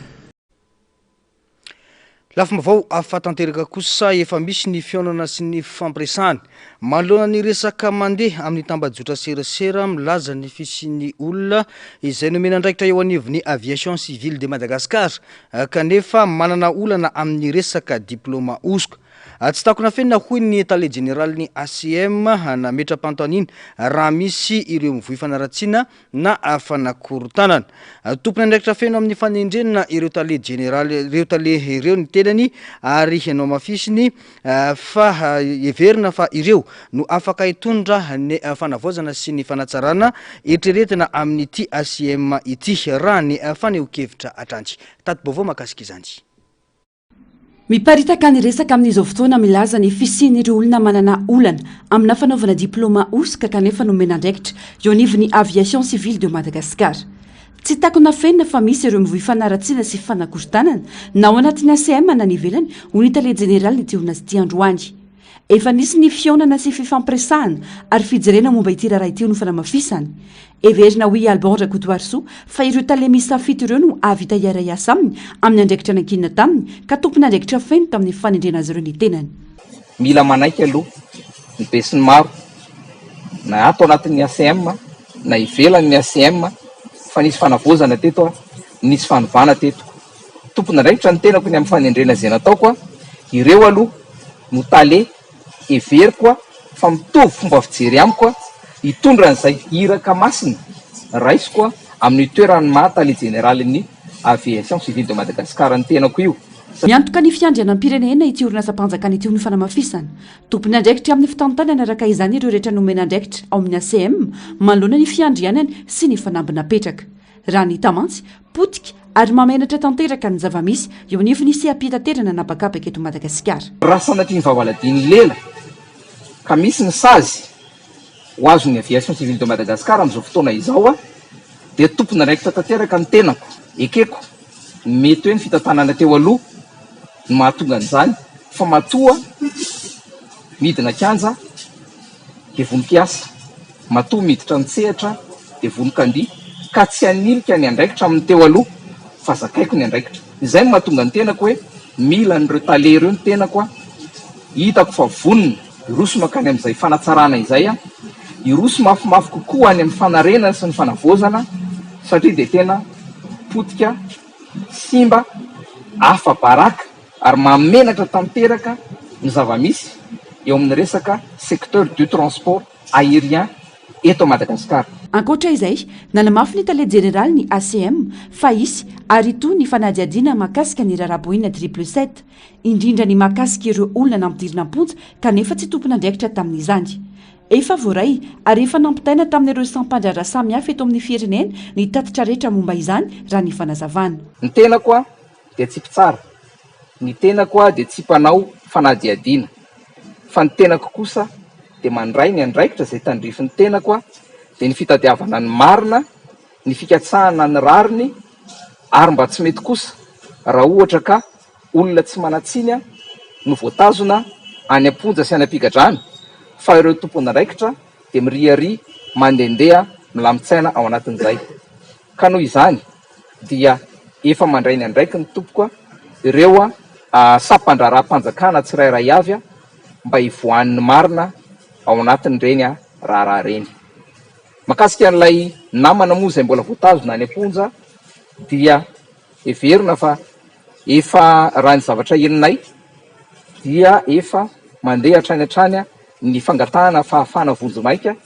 lafim-bavao afatanteraka kosa efa misy ny fionana sy ny fampiresahany manoloana ny resaka mandeha amin'ny tambajotra serasera milaza ny fisian'ny olona izay nomena andraikitra eo anivon'ny aviation civile de Madagascar kanefa manana olana amin'ny resaka diplôma ozoka tsy takona fenina hoy ny étalé général ny ACM nametra-pantoanina raha misy ireo mivoy fanaratsiana na fanakorontanana tompony andraikitra feno amin'ny fanendrenina ireo étalé général ireo ny tenany ary hanao mafisiny fa everina fa ireo no afaka hitondra ny fanavozana sy ny fanatsarana eritreretina amin'ny ity ACM ity raha ny faneho-kevitra atranty tato-baovao mahakasika izany miparitaka ny resaka amin'izao fotoana milaza ny fisian'ireo olona manana olana amina fanaovana diplôma osika kanefa nomena andraikitra eo anivon'ny aviation civile de Madagascar tsy takona fenina fa misy ireo mivoy fanaratsiana sy fanakorontanana na ao anatin'ny ACM na ny ivelany ho ny étalé général ny tiorina sy ity androany efa nisy ny fionana sy fifampiresahana ary fijerena momba ity raha ity no fanamafisany everina hoe Albert Coutoirso fa ireo étalé misafito ireo no avy taiara iasa aminy amin'ny andraikitra nankinina taminy ka tompony andraikitra feno tamin'ny fanendrena azy ireo ny tenany mila manaiky aloha ny be sy ny maro na ato anatin'ny ACM na ivelan'ny ACM fa nisy fanavozana teto nisy fanovana teto tompony andraikitra ny tenako ny amin'ny fanendrena zay nataoko ireo aloha no talé everiko fa mitovy fomba fijery amiko hitondra an'izay iraka masina raisiko amin'ny toerany maha-étalé général ny aviation civile de Madagascar ny tenako io miantoka ny fiandrianam-pirenena ity orinasa-mpanjakana ity ho ny fanamafisana tompony andraikitra amin'ny fitantanana araka izany ireo rehetra nomena andraikitra ao amin'ny ACM manoloana ny fiandrianany sy ny fanambina petraka raha ny tamantsy potika ary mamenatra tanteraka ny zava-misy eo anivony sy ampitaterana napakapaka eto Madagasikara raha sanatry ny vavaladiny lela ka misy ny sazy ho azo ny aviation civile de Madagascar amin'izao fotoana izao dia tompony andraikitra tanteraka ny tenako ekeko mety hoe ny fitantanana teo aloha no mahatonga an'izany fa matoa midina kanja dia vonim-piasa matoa miditra ny sehatra dia vonin-kandia ka tsy hanilika ny andraikitra amin'ny teo aloha fa zakaiko ny andraikitra izay no mahatonga ny tenako hoe mila n'ireo talé ireo ny tenako hitako fa vonona iroso makany amin'izay fanatsarana izay iroso mafimafy kokoa any amin'ny fanarenana sy ny fanavozana satria dia tena potika simba afa baraka ary mamenatra tanteraka ny zava-misy eo amin'ny resaka secteur du transport aérien eto Madagasikara. Ankoatra izay, nanamafy ny tale jeneraly ny ACM fa isy ary toy ny fanadiadiana mahakasika ny raraboina 777 indrindra ny mahakasika ireo olona nampidirina amponja kanefa tsy tompon'andraikitra tamin'izany. Efa voaray ary efa nampitaina tamin'ireo sampandrara samihafa eto amin'ny firenena ny tatitra rehetra momba izany raha ny fanazavana. Ny tena koa dia tsy mpitsara, ny tena koa dia tsy mpanao fanadiadiana, fa ny tenako kosa dia mandray ny andraikitra izay tandrifin'ny tena koa dia ny fitadiavana ny marina, ny fikatsahana ny rariny, ary mba tsy mety kosa raha ohatra ka olona tsy manatsinya no voatazona any amponja sy any ampigadrana, fa ireo tompon'andraikitra dia miriary mandendeha milamitsaina ao anatin'izay. Ka noho izany dia efa mandray ny andraiky ny tompoka ireo sampandraram-panjakana tsirairay avy mba hivoan'ny marina ao anatin'ireny raharaha reny. Makasika an'ilay namana moa izay mbola voatazona any amponja dia heverina fa efa raha ny zavatra eninay dia efa mandeha hatrany ny fangatahana fahafana vonjomaika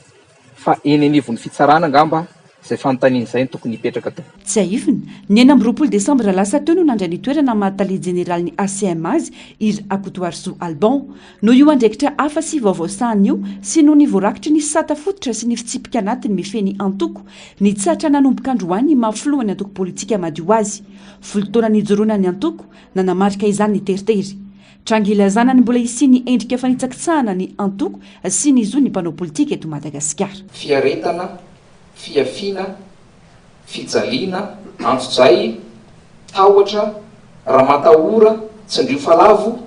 fa eny anivon'ny fitsarana angamba izay fanontaniana izay ny tokony hipetraka tao. Tsy ahifina, ny 9 Desambra lasa teo no nandray ny toerana mahatale jeneraly ny ACM azy iry Akotoariso Albon no io andraikitra hafa sy vaovaosahany io sy no ny voarakitra ny sata fototra sy ny fitsipika anatiny mifeny antoko ny tsatra nanomboka androany mahafilohany antoko politika madio azy. Folo-taona nijoroana ny antoko nanamarika izany ny teritery. Trangilazana ny mbola isiny endrika fanitsakitsahana ny antoko sy ny zo ny mpanao politika eto Madagasikara. Fiaretana, fiafiana, fijaliana, antsozay, tahotra, raha matahora, tsindrio falavo,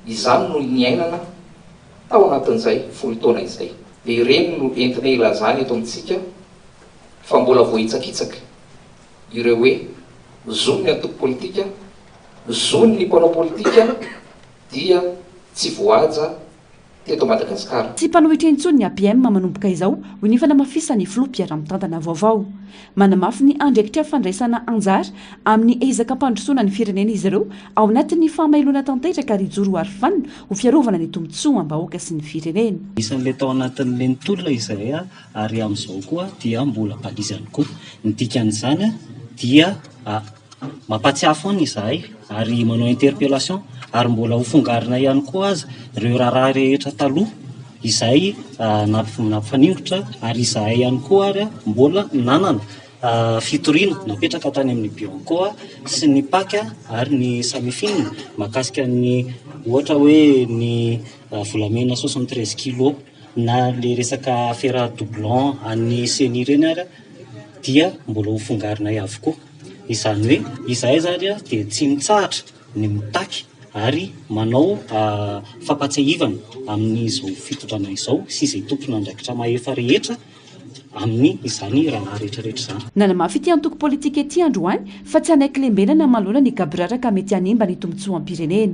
izany no ny ainana tao anatin'izay folo taona izay. Dia ireny no entina ilazany eto amintsika fa mbola voahitsakitsaka ireo hoe zony ny antoko politika, zony ny mpanao politika dia tsy voaja teto Madagasikara. Tsy mpanohitra intsony ny APM manomboka izao ho ny fanamafisany filoha mpiara-mitantana vaovao. Manamafy ny andraikitra fandraisana anjara amin'ny ezaka mpandrosoana ny firenena izy ireo ao anatin'ny famailona tanteraka ary joro arifanina ho fiarovana ny tombotsoa am-bahoaka sy ny firenena. Isan'ilay tao anatin'ilay nitolona izay ary amin'izao koa dia mbola balizany koa. Ny dikan'izany dia mampatsiahy foana izahay ary manao interpellation ary mbola ho fongarina ihany koa aza ireo raharaha rehetra taloha izay nampifanindrotra ary izahay ihany koa ary mbola nanana fitoriana napetraka tany amin'ny Bianco sy ny Paka ary ny Samifinina makasika ny ohatra hoe ny volamena 73 kg na le resaka fera doublon any seni ireny ary dia mbola ho fongarina avokoa. Izany hoe izahay zany dia tsy mitsahatra ny mitaky ary manao fampatsiahivana amin'izao fitodrana izao sy izay tompona andraikitra mahefa rehetra amin'ny izany raha rehetrarehetra izany. Nanamafy ity antoko politika ety androany fa tsy anaiky lembenana manoloana ny gabraraka mety hanemba ny tombotsoa am-pirenena.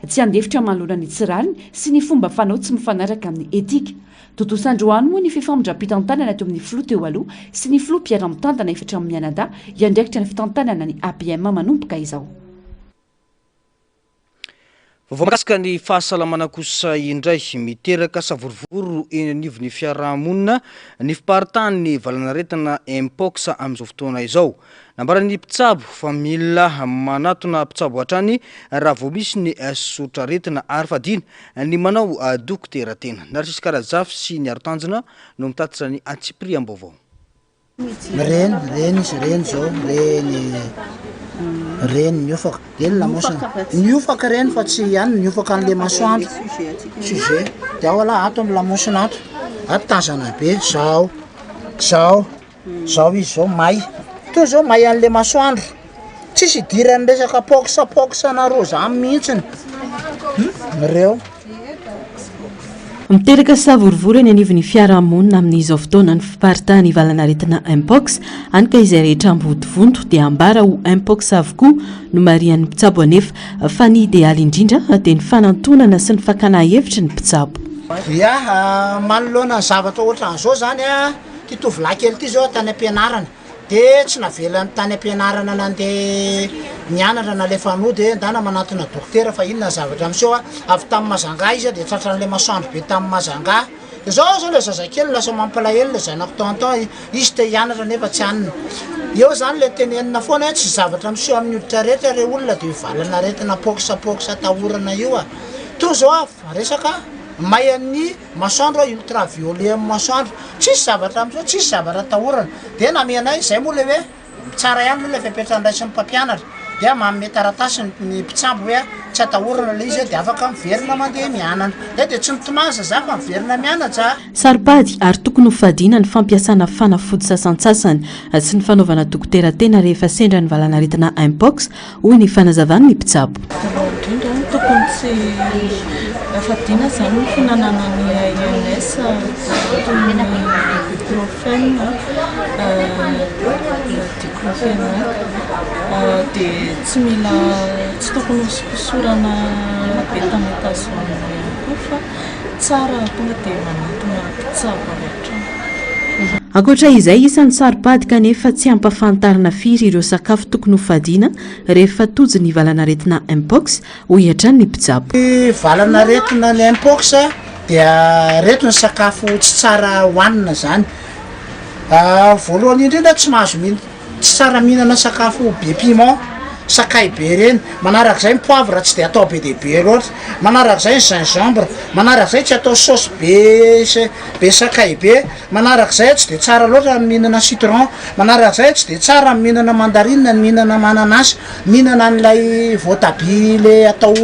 Tsy andefitra manoloana ny tsiraliny sy ny fomba fanao tsy mifanaraka amin'ny etika. Totosandroany moa ny fifamondraam-pitantanana teo amin'ny filoha teo aloha sy ny filoha mpiara-mitantana efatra amin'ny Canada iandraikitra ny fitantanana ny APM manomboka izao. Vovô makasika ny fahasalamana kosa indray miteraka savorovoro eny anivon'ny fiarahamonina ny fiparitany ny valanaretina Mpox amin'izao fotoana izao. Nambarany mpitsabo fa mila manatona mpitsabo hatrany raha vao misy ny sotra retina ary fadina ny manao dokotera tena. Narcisy Karazafy sy ny Arotanjona no mitatitra ny Antsipriam-baovao. Reny niofaka dia lamosina niofaka reny fa tsy ihany niofaka an'le masoandro sujet dia wala ato amin'ny lamosina ato atazana be zao izy zao may toy zao may an'le masoandro tsisy idirany resaka poksa na roza mihitsiny reo miteraka savorovory eny anivon'ny fiarahamonina amin'izao fotoana ny fiparitany valanaretina Mpox anika izay rehetra ambodivonto dia ambara ho Mpox avokoa no marian'ny mpitsabo anefa fa ny idealy indrindra dia ny fanantonana sy ny fakana hevitra ny mpitsabo. Ia manoloana zavatra ohatra an'izao zany ty tovolahy kely ty zao tany am-pianarana dia tsy navela tany am-pianarana nandeha mianatra na lefa no de ndana manatona dokotera fa inona zavatra amseo avy tamin'ny mazanga izy de tratran'le masoandro be tamin'ny mazanga zao zao le zazakely lasa mampalahelo le zanako tonton izy te hianatra nefa tsy anina eo zany le tenenina foana tsy zavatra miseho amin'ny hoditra rehetra re olona de valana retina poksa tahorana io a to zao resaka may amin'ny masoandro ultraviolet amin'ny masoandro tsisy zavatra am'zao tsisy zavatra tahorana de namenay zay moa le hoe tsara ihany moa le fipetrandray sy ny mpampianatra dia manome taratasy ny mpitsambo hoe tsy atahorana le izy de afaka miverina mandeha mianana de tsy mitomasa za fa miverina mianatra saripady ary tokony ho fadiana ny fampiasana fanafody sasantsasany sy ny fanaovana dokotera tena rehefa sendra ny valanaretina impox hoy ny fanazavany ny mpitsabo tokony tsy fadiana zany ny finanana ny INS toy ny ibuprofène diclofenac de tsy mila tsy tokony hososorana betamethasone koa fa tsara tonga de manintona mpitsabo rehetra. Ankoatra izay isan'ny saripady kanefa tsy ampafantarina firy ireo sakafo tokony ho fadiana rehefa tojo ny valanaretina impox hoy hatrany ny mpitsabo. Valanaretina ny impox dia reto ny sakafo tsy tsara hoanina zany voalohany indrindra tsy mahazo tsy tsara mihinana sakafo be piment sakay be reny manarak'izay ny poivre tsy de atao be de be loatra manarak'izay ny gingembre manarak'izay tsy atao sauce be sakay be manarak'izay tsy de tsara loatra mihinana citron manarak'izay tsy de tsara mihinana mandarine ny mihinana mananasy mihinana an'ilay voatabia le atao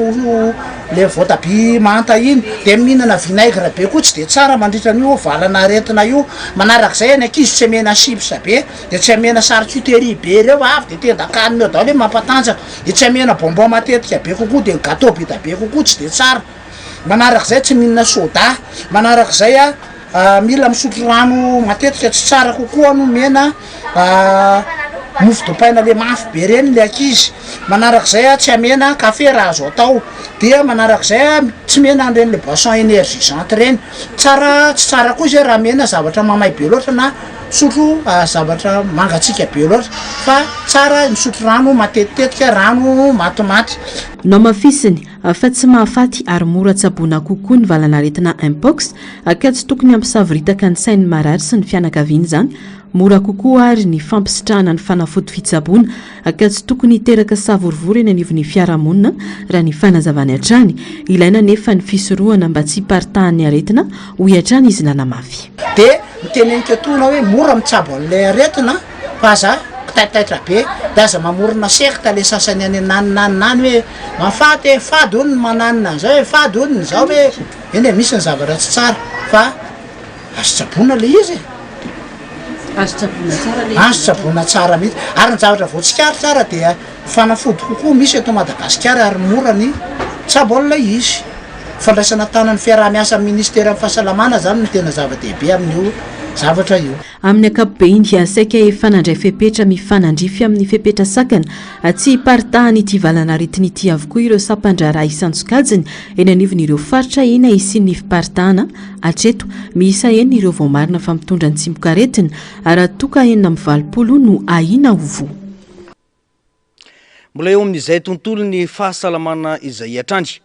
le voatabia manta iny de mihinana vinaigre be koa tsy de tsara mandritra an'io valana aretina io manarak'izay any ankizy tsy amena chips be de tsy amena charcuterie be reo avy de tendakaniny eo daholo hoe mampatanjaka de tsy amena bonbon matetika be kokoa de gâteau bita be kokoa tsy de tsara manarak'izay tsy mihinana soda manarak'izay mila misotro rano matetika tsy tsara kokoa no mena mofo dopaina le mafy be reny le ankizy manarak'izay tsy amena kafe raha azo atao dia manarak'izay tsy mena an'ireny le boisson énergisante reny tsara tsy tsara koa zay raha mena zavatra mamay be loatra na sotro zavatra mangatsika be loatra fa tsara misotro rano matetitetika rano matimaty no mafisiny fa tsy mahafaty ary mora tsaboana kokoa ny valanaretina impox ka tsy tokony ampisaviritaka ny sainy marary sy ny fianakaviany zany mora kokoa ary ny fampisitrahana ny fanafody fitsaboana ka tsy tokony hiteraka savorivory eny anivon'ny fiarahamonina raha ny fanazavany hatrany ilaina nefa ny fisorohana mba tsy hiparitahan'ny aretina hoy hatrany izy nanamafy de mitenenika tona hoe mora mitsabo an'ilay aretina fa za taitaitra be da aza mamorona sekta le sasany any naninany hoe mafaty fady ony ny mananina zao hoe fady ony zao hoe eny misy ny zavatra tsy tsara fa azo tsaboana le izy azo tsaboana tsara mihitsy ary ny zavatra voatsikary tsara dia fanafody kokoa misy eto Madagasikara ary mora ny tsaboana izy fandraisana tanan'ny fiaraha-miasa amin'ny ministera amin'ny fahasalamana zany no tena zava-dehibe amin'io zavatra io amin'ny ankapobeny dia saika efa nandray fepetra mifanandrify amin'ny fepetra sakana tsy hiparitahany ity valanaretina ity avokoa ireo sampandraraha isantsokajiny eny anivon'ireo faritra ina isian'ny fiparitahana atreto miisa eny ireo vao marina fa mitondra ny tsimbokaretina ary toka enina amin'ny 20 no ahina ovo mbola eo amin'izay tontolo ny fahasalamana izay hatrandry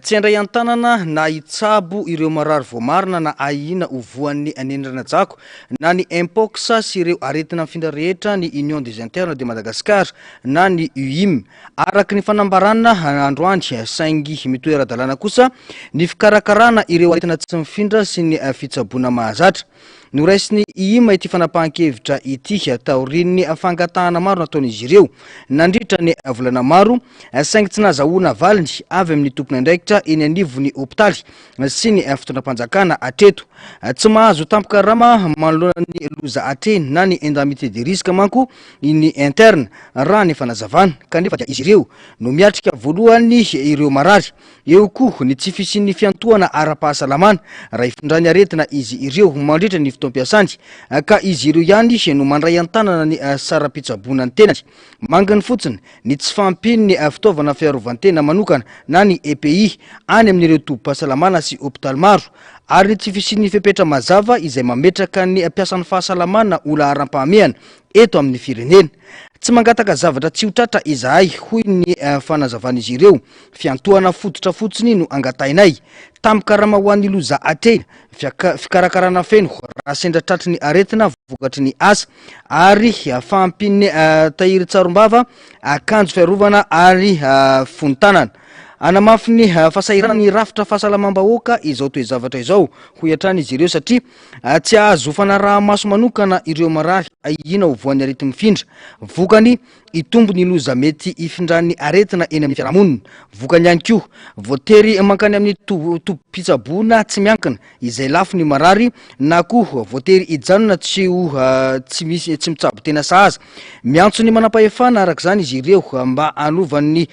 tsy andray an-tanana na hitsabo ireo marary voamarina na ahina hovoan'ny anendrana-jako na ny impox sy ireo aretina mifindra rehetra ny Union des Internes de Madagascar na ny UIM araky ny fanambarana androandry saingy mitoera-dalàna kosa ny fikarakarana ireo aretina tsy mifindra sy ny fitsaboana mahazatra noraisiny IIM ity fanapahan-kevitra ity taorin'ny fangatahana maro nataon'izy ireo nandritra ny volana maro saingy tsy nazahoana valiny avy amin'ny tompony andraikitra eny anivon'ny hopitaly sy ny fitondram-panjakana atreto tsy mahazo tampoka rama manoloana ny loza atreny na ny indemnité de risque manko ny interne raha ny fanazavana kanefa dia izy ireo no miatrika voalohany ireo marary eo koa ny tsy fisian'ny fiantohana ara-pahasalamana raha ifindrany aretina izy ireo mandritra ny fotoam-piasany ka izy ireo ihany no mandray an-tanana ny saram-pitsaboana ny tenany mangany fotsiny ny tsy fampiny ny fitaovana fiarovantena manokana na ny EPI any amin'ireo tobo-pahasalamana sy hopitaly maro ary tsy fisian'ny fepetra mazava izay mametraka ny mpiasan'ny fahasalamana ola aram-pahamehana eto amin'ny firenena. Tsy mangataka zavatra tsy ho tratra izahay, hoy ny fanazavan'izy ireo. Fiantohana fototra fotsiny no angatainay. Tampoka raha ho an'ny loza atrehina, fikarakarana feno raha sendra tratry ny aretina vokatry ny asa ary fampiny tahiry tsarombava, akanjo fiarovana ary fontanana. Anamafy ny fasahirana ny rafitra fahasalamam-bahoaka izao toe-zavatra izao, hoy hatrany izy ireo, satria tsy ahazofana raha maso manokana ireo marary ina ho voan'ny arety mifindra. Vokany itombo ny loza mety ifindran'ny aretina eny amin'ny fiarahamonina. Vokany ihany koa voatery mankany amin'ny tobim-pitsaboana tsy miankina izay lafo ny marary, na koa voatery ijanona tsy mitsabo tena sahaza. Miantso ny manam-pahefana araka izany izy ireo mba anovan'ny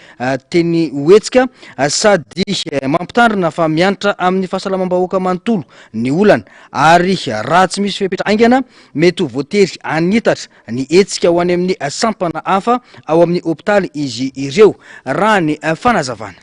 teny hoetsika sady mampitandrina fa mianatra amin'ny fahasalamam-bahoaka manontolo ny olana, ary raha tsy misy fepetra aingana mety ho voatery anitatra ny etsika ho any amin'ny sampana hafa ao amin'ny hopitaly izy ireo, raha ny fanazavana.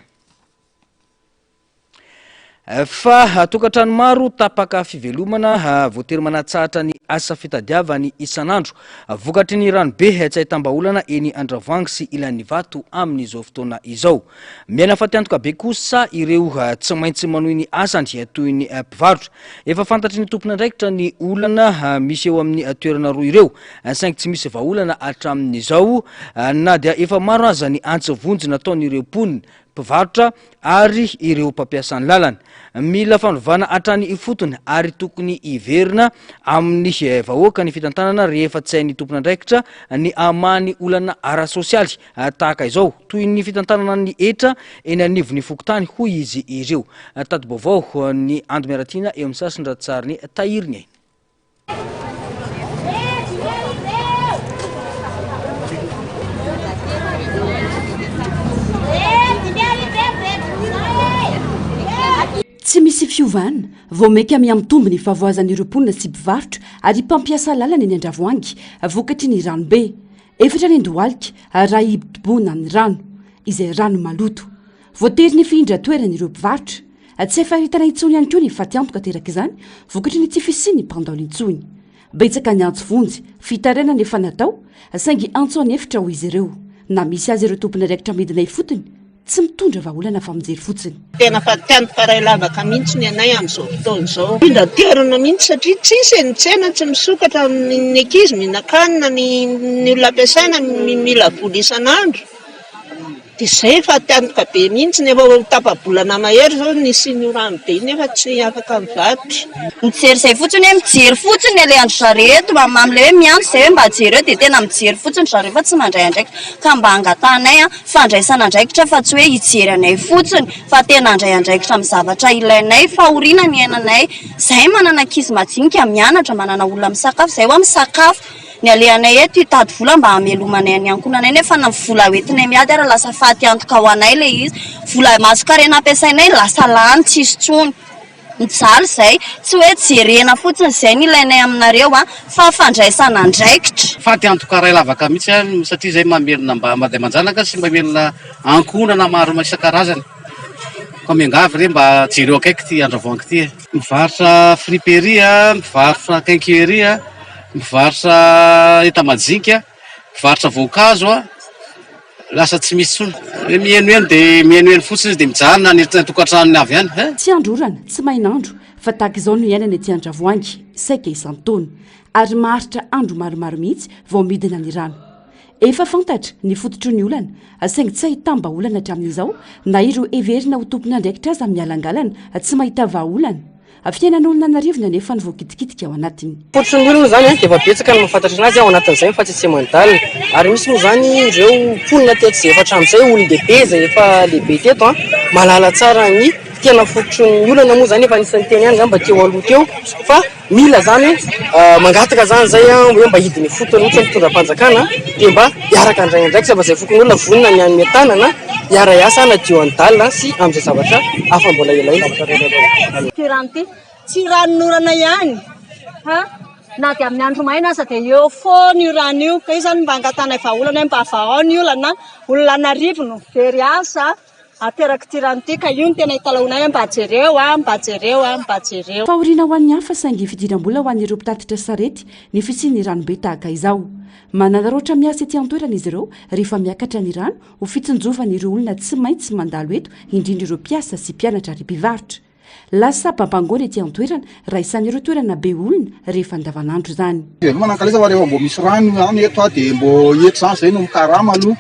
Fa tokantrano maro tapaka fivelomana voatery manatsahatra ny asa fitadiavany isan'andro vokatry ny ranobe tsy ahitam-baolana eny Andravoahangy sy Ilan'ny Vato amin'izao fotoana izao. Miaina fa tiantoka be kosa ireo tsy maintsy manohy ny asany toy ny mpivarotra. Efa fantatry ny tompon'andraikitra ny olana misy eo amin'ny toerana roa ireo, saingy tsy misy vaolana hatramin'izao, na dia efa maro aza ny antsy-vonjy nataon'ireo mponina, mpivarotra ary ireo mpampiasan'ny lalana. Mila fanovana hatrany fotony ary tokony iverina amin'ny vahoaka ny fitantanana rehefa tsy hain'ny tompon'andraikitra ny amany olana ara-sosialy tahaka izao, toy ny fitantanana ny etra eny anivon'ny fokotany, hoy izy ireo. Tady baovao ny Ando Miaratina eo amin'ny sasiny ratsariny tahiriny ainy. Tsy misy fiovana vao meka miamitombo ny favoazan'ireo mponina sy mpivarotra ary mpampiasa lalana eny Andravoahangy vokatry ny ranobe. Efatra ny Andohalika raha hidoboana ny rano izay rano maloto. Voatery ny fihindra toeran'ireo mpivarotra. Tsy efaritana intsony ihany koa ny fatiantoka teraka izany vokatry ny tsy fisiany mpandalo intsony. Betsaka ny antso vonjy fitaraina nefa natao saingy antso anefitra ho izy ireo. Na misy azy ireo tompon'andraikitra midinay fotony tsy mitondra vaholana fa mijery fotsiny. Tena fatiantoka ray lavaka mihitsy ny anay amin'izao fotoana izao. Findra toerana mihitsy satria tsisy ny tsena tsy misokatra ny ankizy mihinan-kanina, ny olona ampiasaina mila vola isan'andro. Dia izay fatiantoka be mihitsy nefa tapa-bolana mahery zao nisy ny rano be nefa tsy afaka mivarotra. Mijery izay fotsiny hoe mijery fotsiny ilay andro zareto amin'ilay hoe miantso izay hoe mba jery eo dia tena mijery fotsiny zareo fa tsy mandray andraikitra, ka mba angatanay fandraisana andraikitra fa tsy hoe hijery anay fotsiny fa tena andray andraikitra amin'ny zavatra ilainay, fahoriana ny ainanay. Izay manana ankizy majinika mianatra, manana olona misakafo, izay hoa misakafo. Ny alehanay eto hitady vola mba hamelomanay ny ankonanay nefa na vola hoentinay miady ary lasa faty antoka ho anay ilay izy. Vola masokarena ampiasainay lasa lany tsisy tsony. Mijaly izay tsy hoe jerena fotsiny izay ny ilainay aminareo fa fandraisana andraikitra. Faty antoka ray lavaka mihitsy satria izay mamelona mba manjanaka sy mamelona ankonana maro isan-karazany. Ka miangavy re mba jereo akaiky ty Andravoahangy ty. Mivarotra friperia, mivarotra quincaillerie, mivarotra entamajika, mivarotra voankazo, lasa tsy misy tsony. Mienoeno dia mienoeno fotsiny izy dia mijanona ny tokantranony avy ihany. Tsy androrana, tsy mainandro, fa tahaka izao no iainana ety Andravoahangy, saika isan-taona, ary maharitra andro maromaro mihitsy vao midina ny rano. Efa fantatra ny fototry ny olana, saingy tsy ahitam-baolana hatramin'izao, na ireo everina ho tompon'andraikitra aza mialangalana tsy mahita vaholana. Fiainan'olona narivona nefa ny voakitikitika ao anatiny. Fototry ny olona zany dia efa betsaka no mahafantatra anazy ao anatin'izay fa tsy mandalina. Ary misy moa zany ireo mponina tetsy efatra amin'izay olon-dehibe izay efa lehibe teto malala tsara ny tena fototry ny olana moa zany efa anisan'ny teny ihany zany mba teo aloha teo fa mila zany mangataka zany zay hoe mba hidiny fotony mihitsy mitondra panjakana dia mba hiaraka andray andraikitra fa izay fotony olona vonona ny any tanana hiara hiasa anadio an-dalina sy amin'izay zavatra hafa mbola ilaina. Tiranty tsy ranon'orana ihany na dia amin'ny andro maina aza dia eo foana io rano io, ka io zany mba angatanay vaholana mba vaao ny olana, olona narivono very asa ateraky tirany ty ka io ny tena hitalaonay mba jereo mba jereo mba jereo. Fahoriana ho an'ny hafa saingy fidinam-bola ho an'ireo mpitatitra sarety ny fisiany ranobe tahaka izao. Mananaroatra miasa ety an-toerana izy ireo rehefa miakatra ny rano ho fitsinjovan'ireo olona tsy maintsy mandalo eto indrindra ireo mpiasa sy mpianatra ary mpivarotra. Lasa pampangona ety an-toerana raha isan'ireo toerana be olona rehefa andavanandro zany. Manankalesa fa rehefa mbo misy rano any eto dia mbo eto zany zay no mikarama aloha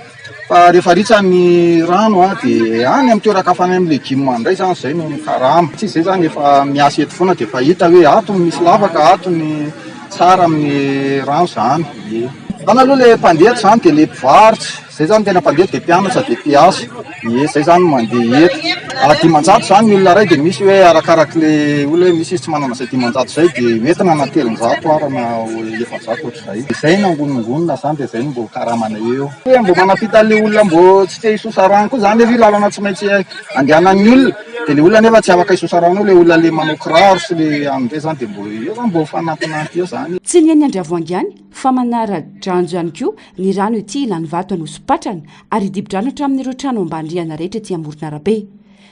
fa rehefa ritra ny rano dia any amin'ny toeran-kafana amin'ny legioma indray zany zay no mikarama. Tsy zay zany efa miasa eto foana dia efa hita hoe ato ny misy lavaka ato ny tsara amin'ny rano zany. Zany aloha le mpandeha zany dia le mpivarotra zay zany tena mpandeha dia mpianatra dia mpiasa. Zay zany mandeha eto. Dimanjato zany ny olona ray dia misy hoe arakaraky le olona hoe misy tsy manana izay dimanjato zay dia mety na telonjato ary na efajato ohatr'izay. Zay nangonongonona zany dia zay no mbo karamana eo. Hoe mbo manapita le olona mbo tsy te hisosa rano koa zany efa lalana tsy maintsy andehanan'ny olona dia le olona nefa tsy afaka hisosa rano le olona le manao kiraro sy le an'ireny zany dia mbo eo zany mbo fanampinampy eo zany. Tsy ny any Andriavoangy ihany fa manara-dranjo ihany koa ny rano ety ilany vato anosopatrana ary dibo-dranotra amin'ireo trano ambandriana rehetra ety amoron'arabe.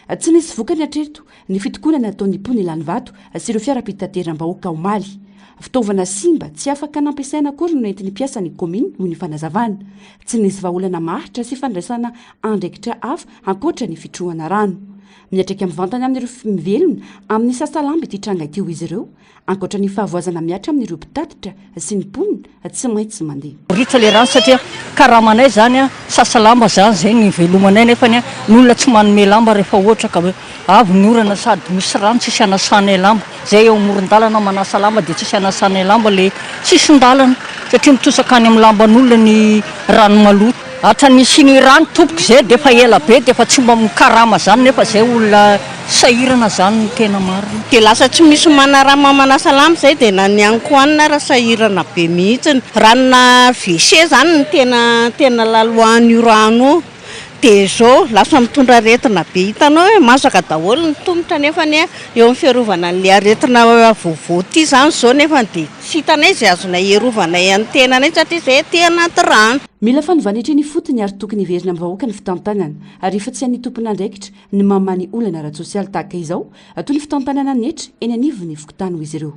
Tsy nisy vokany hatreto ny fitokonana ataon'ny mpony ilany vato sy ireo fiara-pitateram-bahoaka omaly. Fitaovana simba tsy afaka nampiasaina akory no nentin'ny mpiasa ny kominy noho ny fanazavana. Tsy nisy vahaolana maharitra sy fandraisana andraikitra hafa ankoatra ny fitrohana rano. Miatrika amin'ny vantany amin'ireo mivelona amin'ny sasalamba ity tranga ity izy ireo ankoatra ny fahavoazana miatra amin'ireo mpitatitra sy ny mponina tsy maintsy mandeha. Ritra le rano satria karamanay zany sasalamba zany zay ny velomanay nefa ny olona tsy manome lamba rehefa ohatra ka hoe avy ny orana sady misy rano tsisy anasanay lamba zay eo amoron-dalana manasa lamba dia tsisy anasanay lamba le sisin-dalana satria mitosaka any amin'ny lamban'olona ny rano maloto. Atra nisy ny rano tompoko zay dia efa ela be dia efa tsy mba mikarama zany nefa zay olona sahirana zany tena marina. Dia lasa tsy misy manarama manasa lamba zay dia nanianiko anina raha sahirana be mihitsy. Ranona WC zany ny tena lalohan'io rano. Dia zao lasa mitondra aretina be, hitanao hoe masaka daholo ny tongotra nefa eo amin'ny fiarovana an'ilay aretina vaovao ity zany zao nefa dia tsy hitanay izay azonay iarovana ny tenanay satria izay ety anaty rano. Mila fanovanetreny fotony ary tokony hiverina amin'ny vahoaka ny fitantanana ary efa tsy han'ny tompon'andraikitra ny mamany olana ara-tsosialy tahaka izao toy ny fitantanana netra eny anivony fokotany ho izy ireo.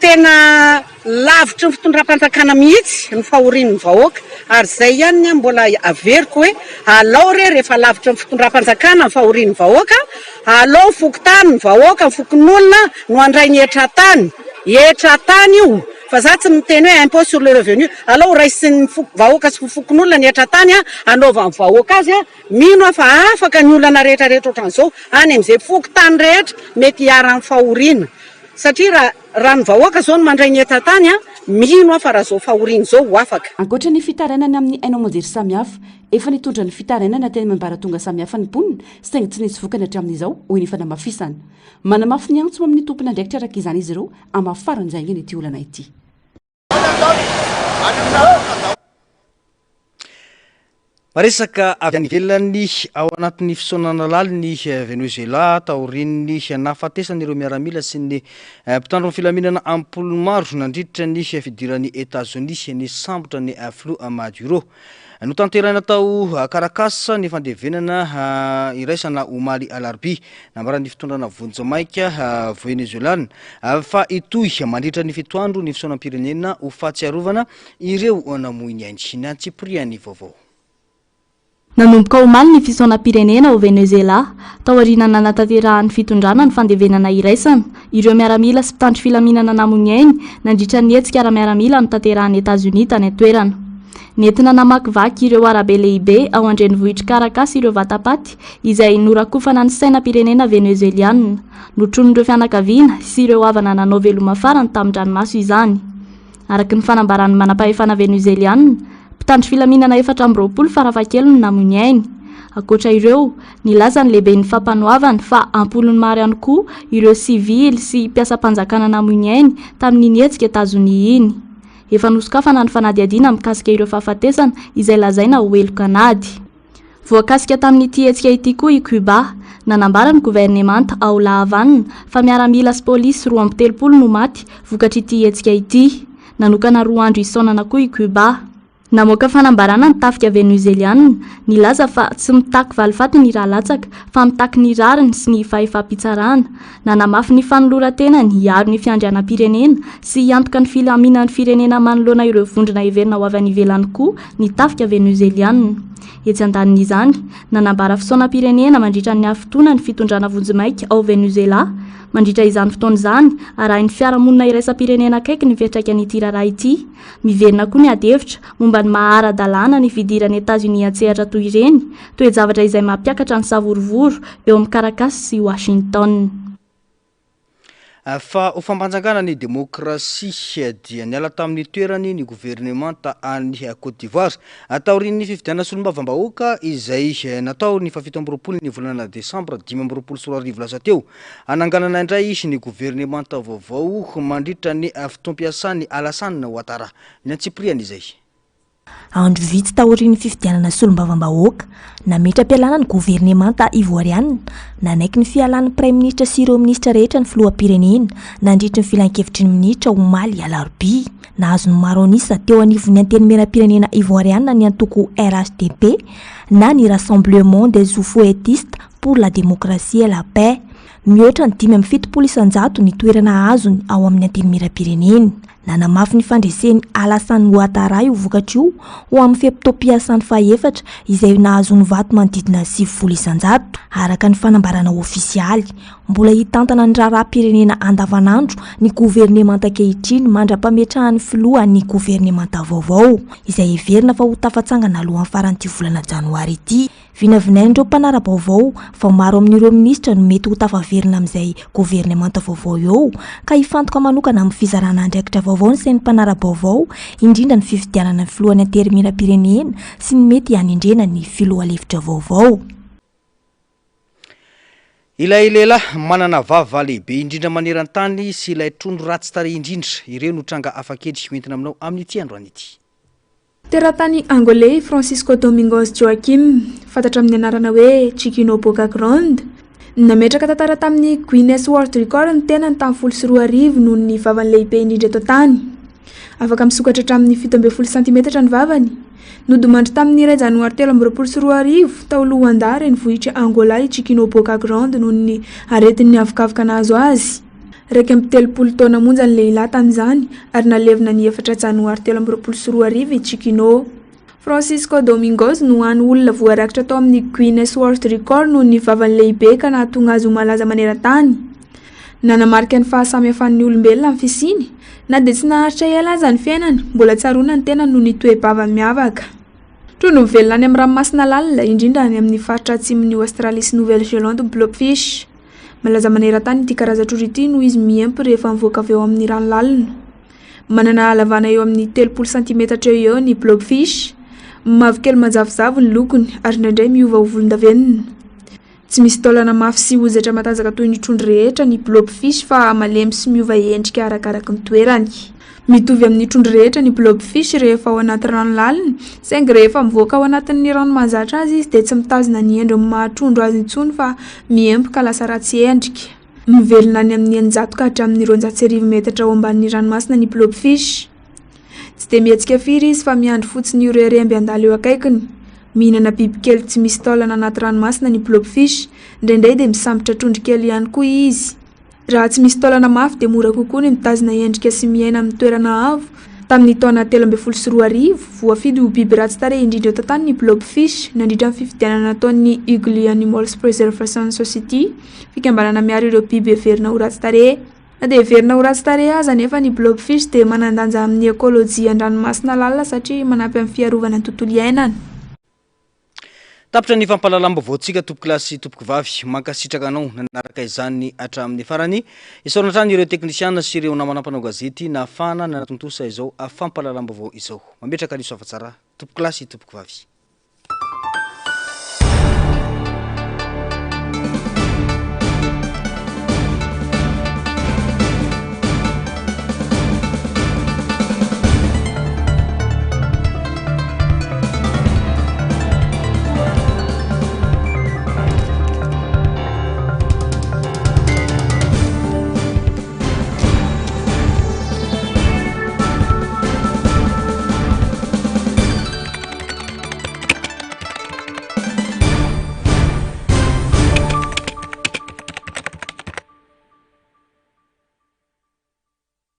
Tena lavitra ny fitondram-panjakana mihitsy ny fahorian'ny vahoaka ary zay ihany mbola averiko hoe alao rehefa lavitra ny fitondram-panjakana ny fahorian'ny vahoaka alao fokotany ny vahoaka ny fokon'olona no andray ny etra-tany io fa za tsy miteny hoe impôt sur le revenu alao raisin'ny vahoaka sy fokon'olona ny etra-tany anaovan'ny vahoaka azy mino fa afaka ny olana rehetrarehetra ohatran'izao any amin'izay fokotany rehetra mety hiaran'ny fahoriana satria raha ny vahoaka zao no mandray ny etra-tany mino fa raha zao fahoriana zao ho afaka. Ankoatra ny fitarainana amin'ny haino amonjery samihafa efa nitondra ny fitarainana teny ambaratonga samihafa ny mponina saingy tsy nisy vokany hatramin'izao hoy ny fanamafisana. Manamafy ny antso amin'ny tompony andraikitra araka izany izy ireo amafaran'izay ity olana ity. Maresaka avy any ivelany ao anatin'ny fisaonana lali ny Venezuela taorin'ny nahafatesan'ireo miaramila sy ny mpitandro ny filaminana ampolo maro nandritra ny fidiran'ny États-Unis ny sambotra ny Flou Maduro. No tanterana tao Caracas ny fandevenana iraisana omaly alarbi nambaran'ny fitondrana vonjamaika venezuelana fa itoy mandritra ny fitoandro ny fisaonam-pirenena ho fahatsiarovana ireo namoiny antsina Tsipriany vaovao. Nanomboka omaly ny fisaonam-pirenena ao Venezuela taorianana nataterahan'ny fitondrana ny fandevenana iraisana ireo miaramila sy mpitandro filaminana namoiny ainy nandritra ny hetsika ara-miaramila no tanterahan'ny États-Unis tany an-toerana. Nentina namakivaky ireo arabe lehibe ao andrenivohitra Caracas ireo vatapaty izay norakofana ny sainam-pirenena venezueliana notron'ireo fianakaviana sy ireo havana nanao veloma farany tamin-dranomaso izany. Araka ny fanambaran'ny manam-pahefana venezueliana mpitandro filaminana 420 farafahakeliny no namoiny ainy. Akoatra ireo nilaza ny lehibe ny fampanoavany fa ampolony maro ihany koa ireo sivily sy mpiasam-panjakana namoiny ainy tamin'ny hetsika États-Unis iny. Efa nosokafana ny fanadihadiana mikasika ireo fahafatesana izay lazaina ho elo Kanady. Voakasika tamin'ity hetsika ity koa i Cuba nanambara ny gouvernemanta ao La Havane fa miaramila sy polisy 230 no maty vokatry ity hetsika ity. Nanokana 2 andro isaonana koa i Cuba. namoaka fanambarana ny tafika venezueliana nilaza fa tsy mitaky valifaty ny rahalatsaka fa mitaky ny rariny sy ny fahefampitsarana nanamafy ny fanoloran-tenany hiaro ny fiandrianam-pirenena sy hiantoka ny filaminan'ny firenena manoloana ireo vondrona heverina ho avy any ivelany koa ny tafika venezueliana etsy andanin'izany nanambara fisaonam-pirenena mandritra ny hafotoana ny fitondrana vonjimaika ao Venezuela mandritra izany fotoana izany arahin'ny fiarahamonina iraisam-pirenena akaiky ny fiantraikan'ity raharaha ity miverina koa ny adevitra momba ny mahaara-dalàna ny fidiran'ny États-Unis an-tsehatra toy ireny toe-javatra izay mampiakatra ny savorovoro eo amin'ny Caracas sy Washington. Fa ho fampanjakana ny demokrasia dia niala tamin'ny toerany ny gouvernemanta any Côte d'Ivoire ataorin'ny fifidianana solombavambahoaka izay natao ny 17 ny volana Desambra 2024 lasa teo ananganana indray ny gouvernemanta vaovao mandritra ny fitompiasan'ny Alassane Ouattara ny antsipriany izay. Andro vitsy taorian'ny fifidianana solombavambahoaka nametra-pialana ny gouvernemanta ivoiriana nanaiky ny fialan'ny prime ministre sy ireo ministra rehetra ny filoham-pirenena nandritry ny filan-kevitry ny minitra omaly alarobia nahazo ny maro anisa teo anivon'ny antenimieram-pirenena ivoiriana ny antoko RHDP na ny Rassemblement des Oufouettistes pour la démocratie et la paix mihoatra ny 570 isanjato ny toerana azony ao amin'ny antenimieram-pirenena. Nanamafy ny fandresen'ny Alassane Ouattara io vokatra io ho amin'ny fiampitoam-piasan'ny fahaefatra izay nahazo ny vato manodidina 700 isanjato araka ny fanambarana ofisialy. Mbola hitantana ny raharaham-pirenena andavanandro ny gouvernemanta ankehitriny mandra-pametrahany filoha ny gouvernemanta vaovao izay heverina fa ho tafatsangana alohan'ny faran'ity volana janoary ity. Vinavinain'ireo mpanara-baovao fa maro amin'ireo ministra no mety ho tafaverina amin'izay gouvernemanta vaovao eo ka hifantoka manokana amin'ny fizarana andraikitra vaovao ny sain'ny mpanara-baovao indrindra ny fifidianana ny filohan'ny antenimieram-pirenena sy ny mety hanendrena ny filoha-lefitra vaovao. Ilay lehilahy manana vava lehibe indrindra maneran-tany sy ilay trondro ratsy tarehy indrindra ireo no tranga afakely hoentina aminao amin'ity androany ity. Teratany Angolais Francisco Domingos Joaquim fantatra amin'ny anarana hoe Chiquinho Bocagrande nametraka tantara tamin'ny Guinness World Record ny tenany tamin'ny 12 noho ny vavany lehibe indrindra eto tany. Afaka misokatra hatramin'ny 17 cm ny vavany. Nodimandry tamin'ny 1 janoary 2024 tao lohan-dary ny vohitra Angola Chiquinho Bocagrande noho ny aretin'ny avokavoka nahazo azy. Raika amby 30 taona monja ny lehilahy tamin'izany ary nalevina ny 4 janoary 2024 Chiquinho. Francisco Domingos no any olona voarakitra tao amin'ny Guinness World Record noho ny vavany lehibe ka nahatonga azy ho malaza maneran-tany. Nanamarika ny fahasamihafan'ny olombelona amin'ny fisiny na dia tsy naharitra ela aza ny fiainany mbola tsaroana ny tenany noho ny toe-bavany miavaka. Trondro mivelona any amin'ny ranomasina lalina indrindra any amin'ny faritra atsimon'ny Australie sy Nouvelle-Zélande ny blobfish. Malaza maneran-tany ity karaza-trondro ity noho izy miempy rehefa mivoaka avy eo amin'ny rano lalina. Manana halavana eo amin'ny 30 cm eo ny blobfish. Mavokely manjavozavo ny lokony ary indraindray miova ho volondavenona. Tsy misy taolana mafy sy hozatra matanjaka toy ny trondro rehetra ny blobfish fa malemy sy miova endrika arakaraka ny toerany. Mitovy amin'ny trondro rehetra ny blobfish rehefa ao anaty rano lalina, saingy rehefa mivoaka ao anatin'ny rano mahazatra azy izy dia tsy mitazona ny endriny mahatrondro azy intsony fa miempy ka lasa ratsy endrika. Mivelona any amin'ny 900 ka hatramin'ny 200 metatra ao ambanin'ny ranomasina ny blobfish. Tsy dia mihetsika firy izy fa miandry fotsiny io reremby andala eo akaikiny. Mihinana bibikely tsy misy taolana anaty ranomasina ny blobfish, indraindray dia misambotra trondro kely ihany koa izy. Raha tsy misy taolana mafy dia mora kokoa ny mitazona endrika sy miaina amin'ny toerana avo. Tamin'ny taona 2012 voafidy ho biby ratsy tarehy indrindra eto tany ny blobfish nandritra ny fifidianana nataon'ny Ugly Animals Preservation Society fikambanana miaro ireo biby heverina ho ratsy tarehy. Na dia heverina ho ratsy tarehy aza nefa ny blobfish dia manandanja amin'ny ekôlôjia an-dranomasina lalina satria manampy amin'ny fiarovana ny tontolo iainana. Tapitra ny fampahalalam-baovaontsika tompoko lasy tompoko vavy mankasitraka anao nanaraka izany hatramin'ny farany isaorana trany ireo teknisiana sy ireo namanampanao gazety nafana nanatontosa izao fampahalalam-baovao izao mametraka ny soafatsara tompoko lasy tompoko vavy.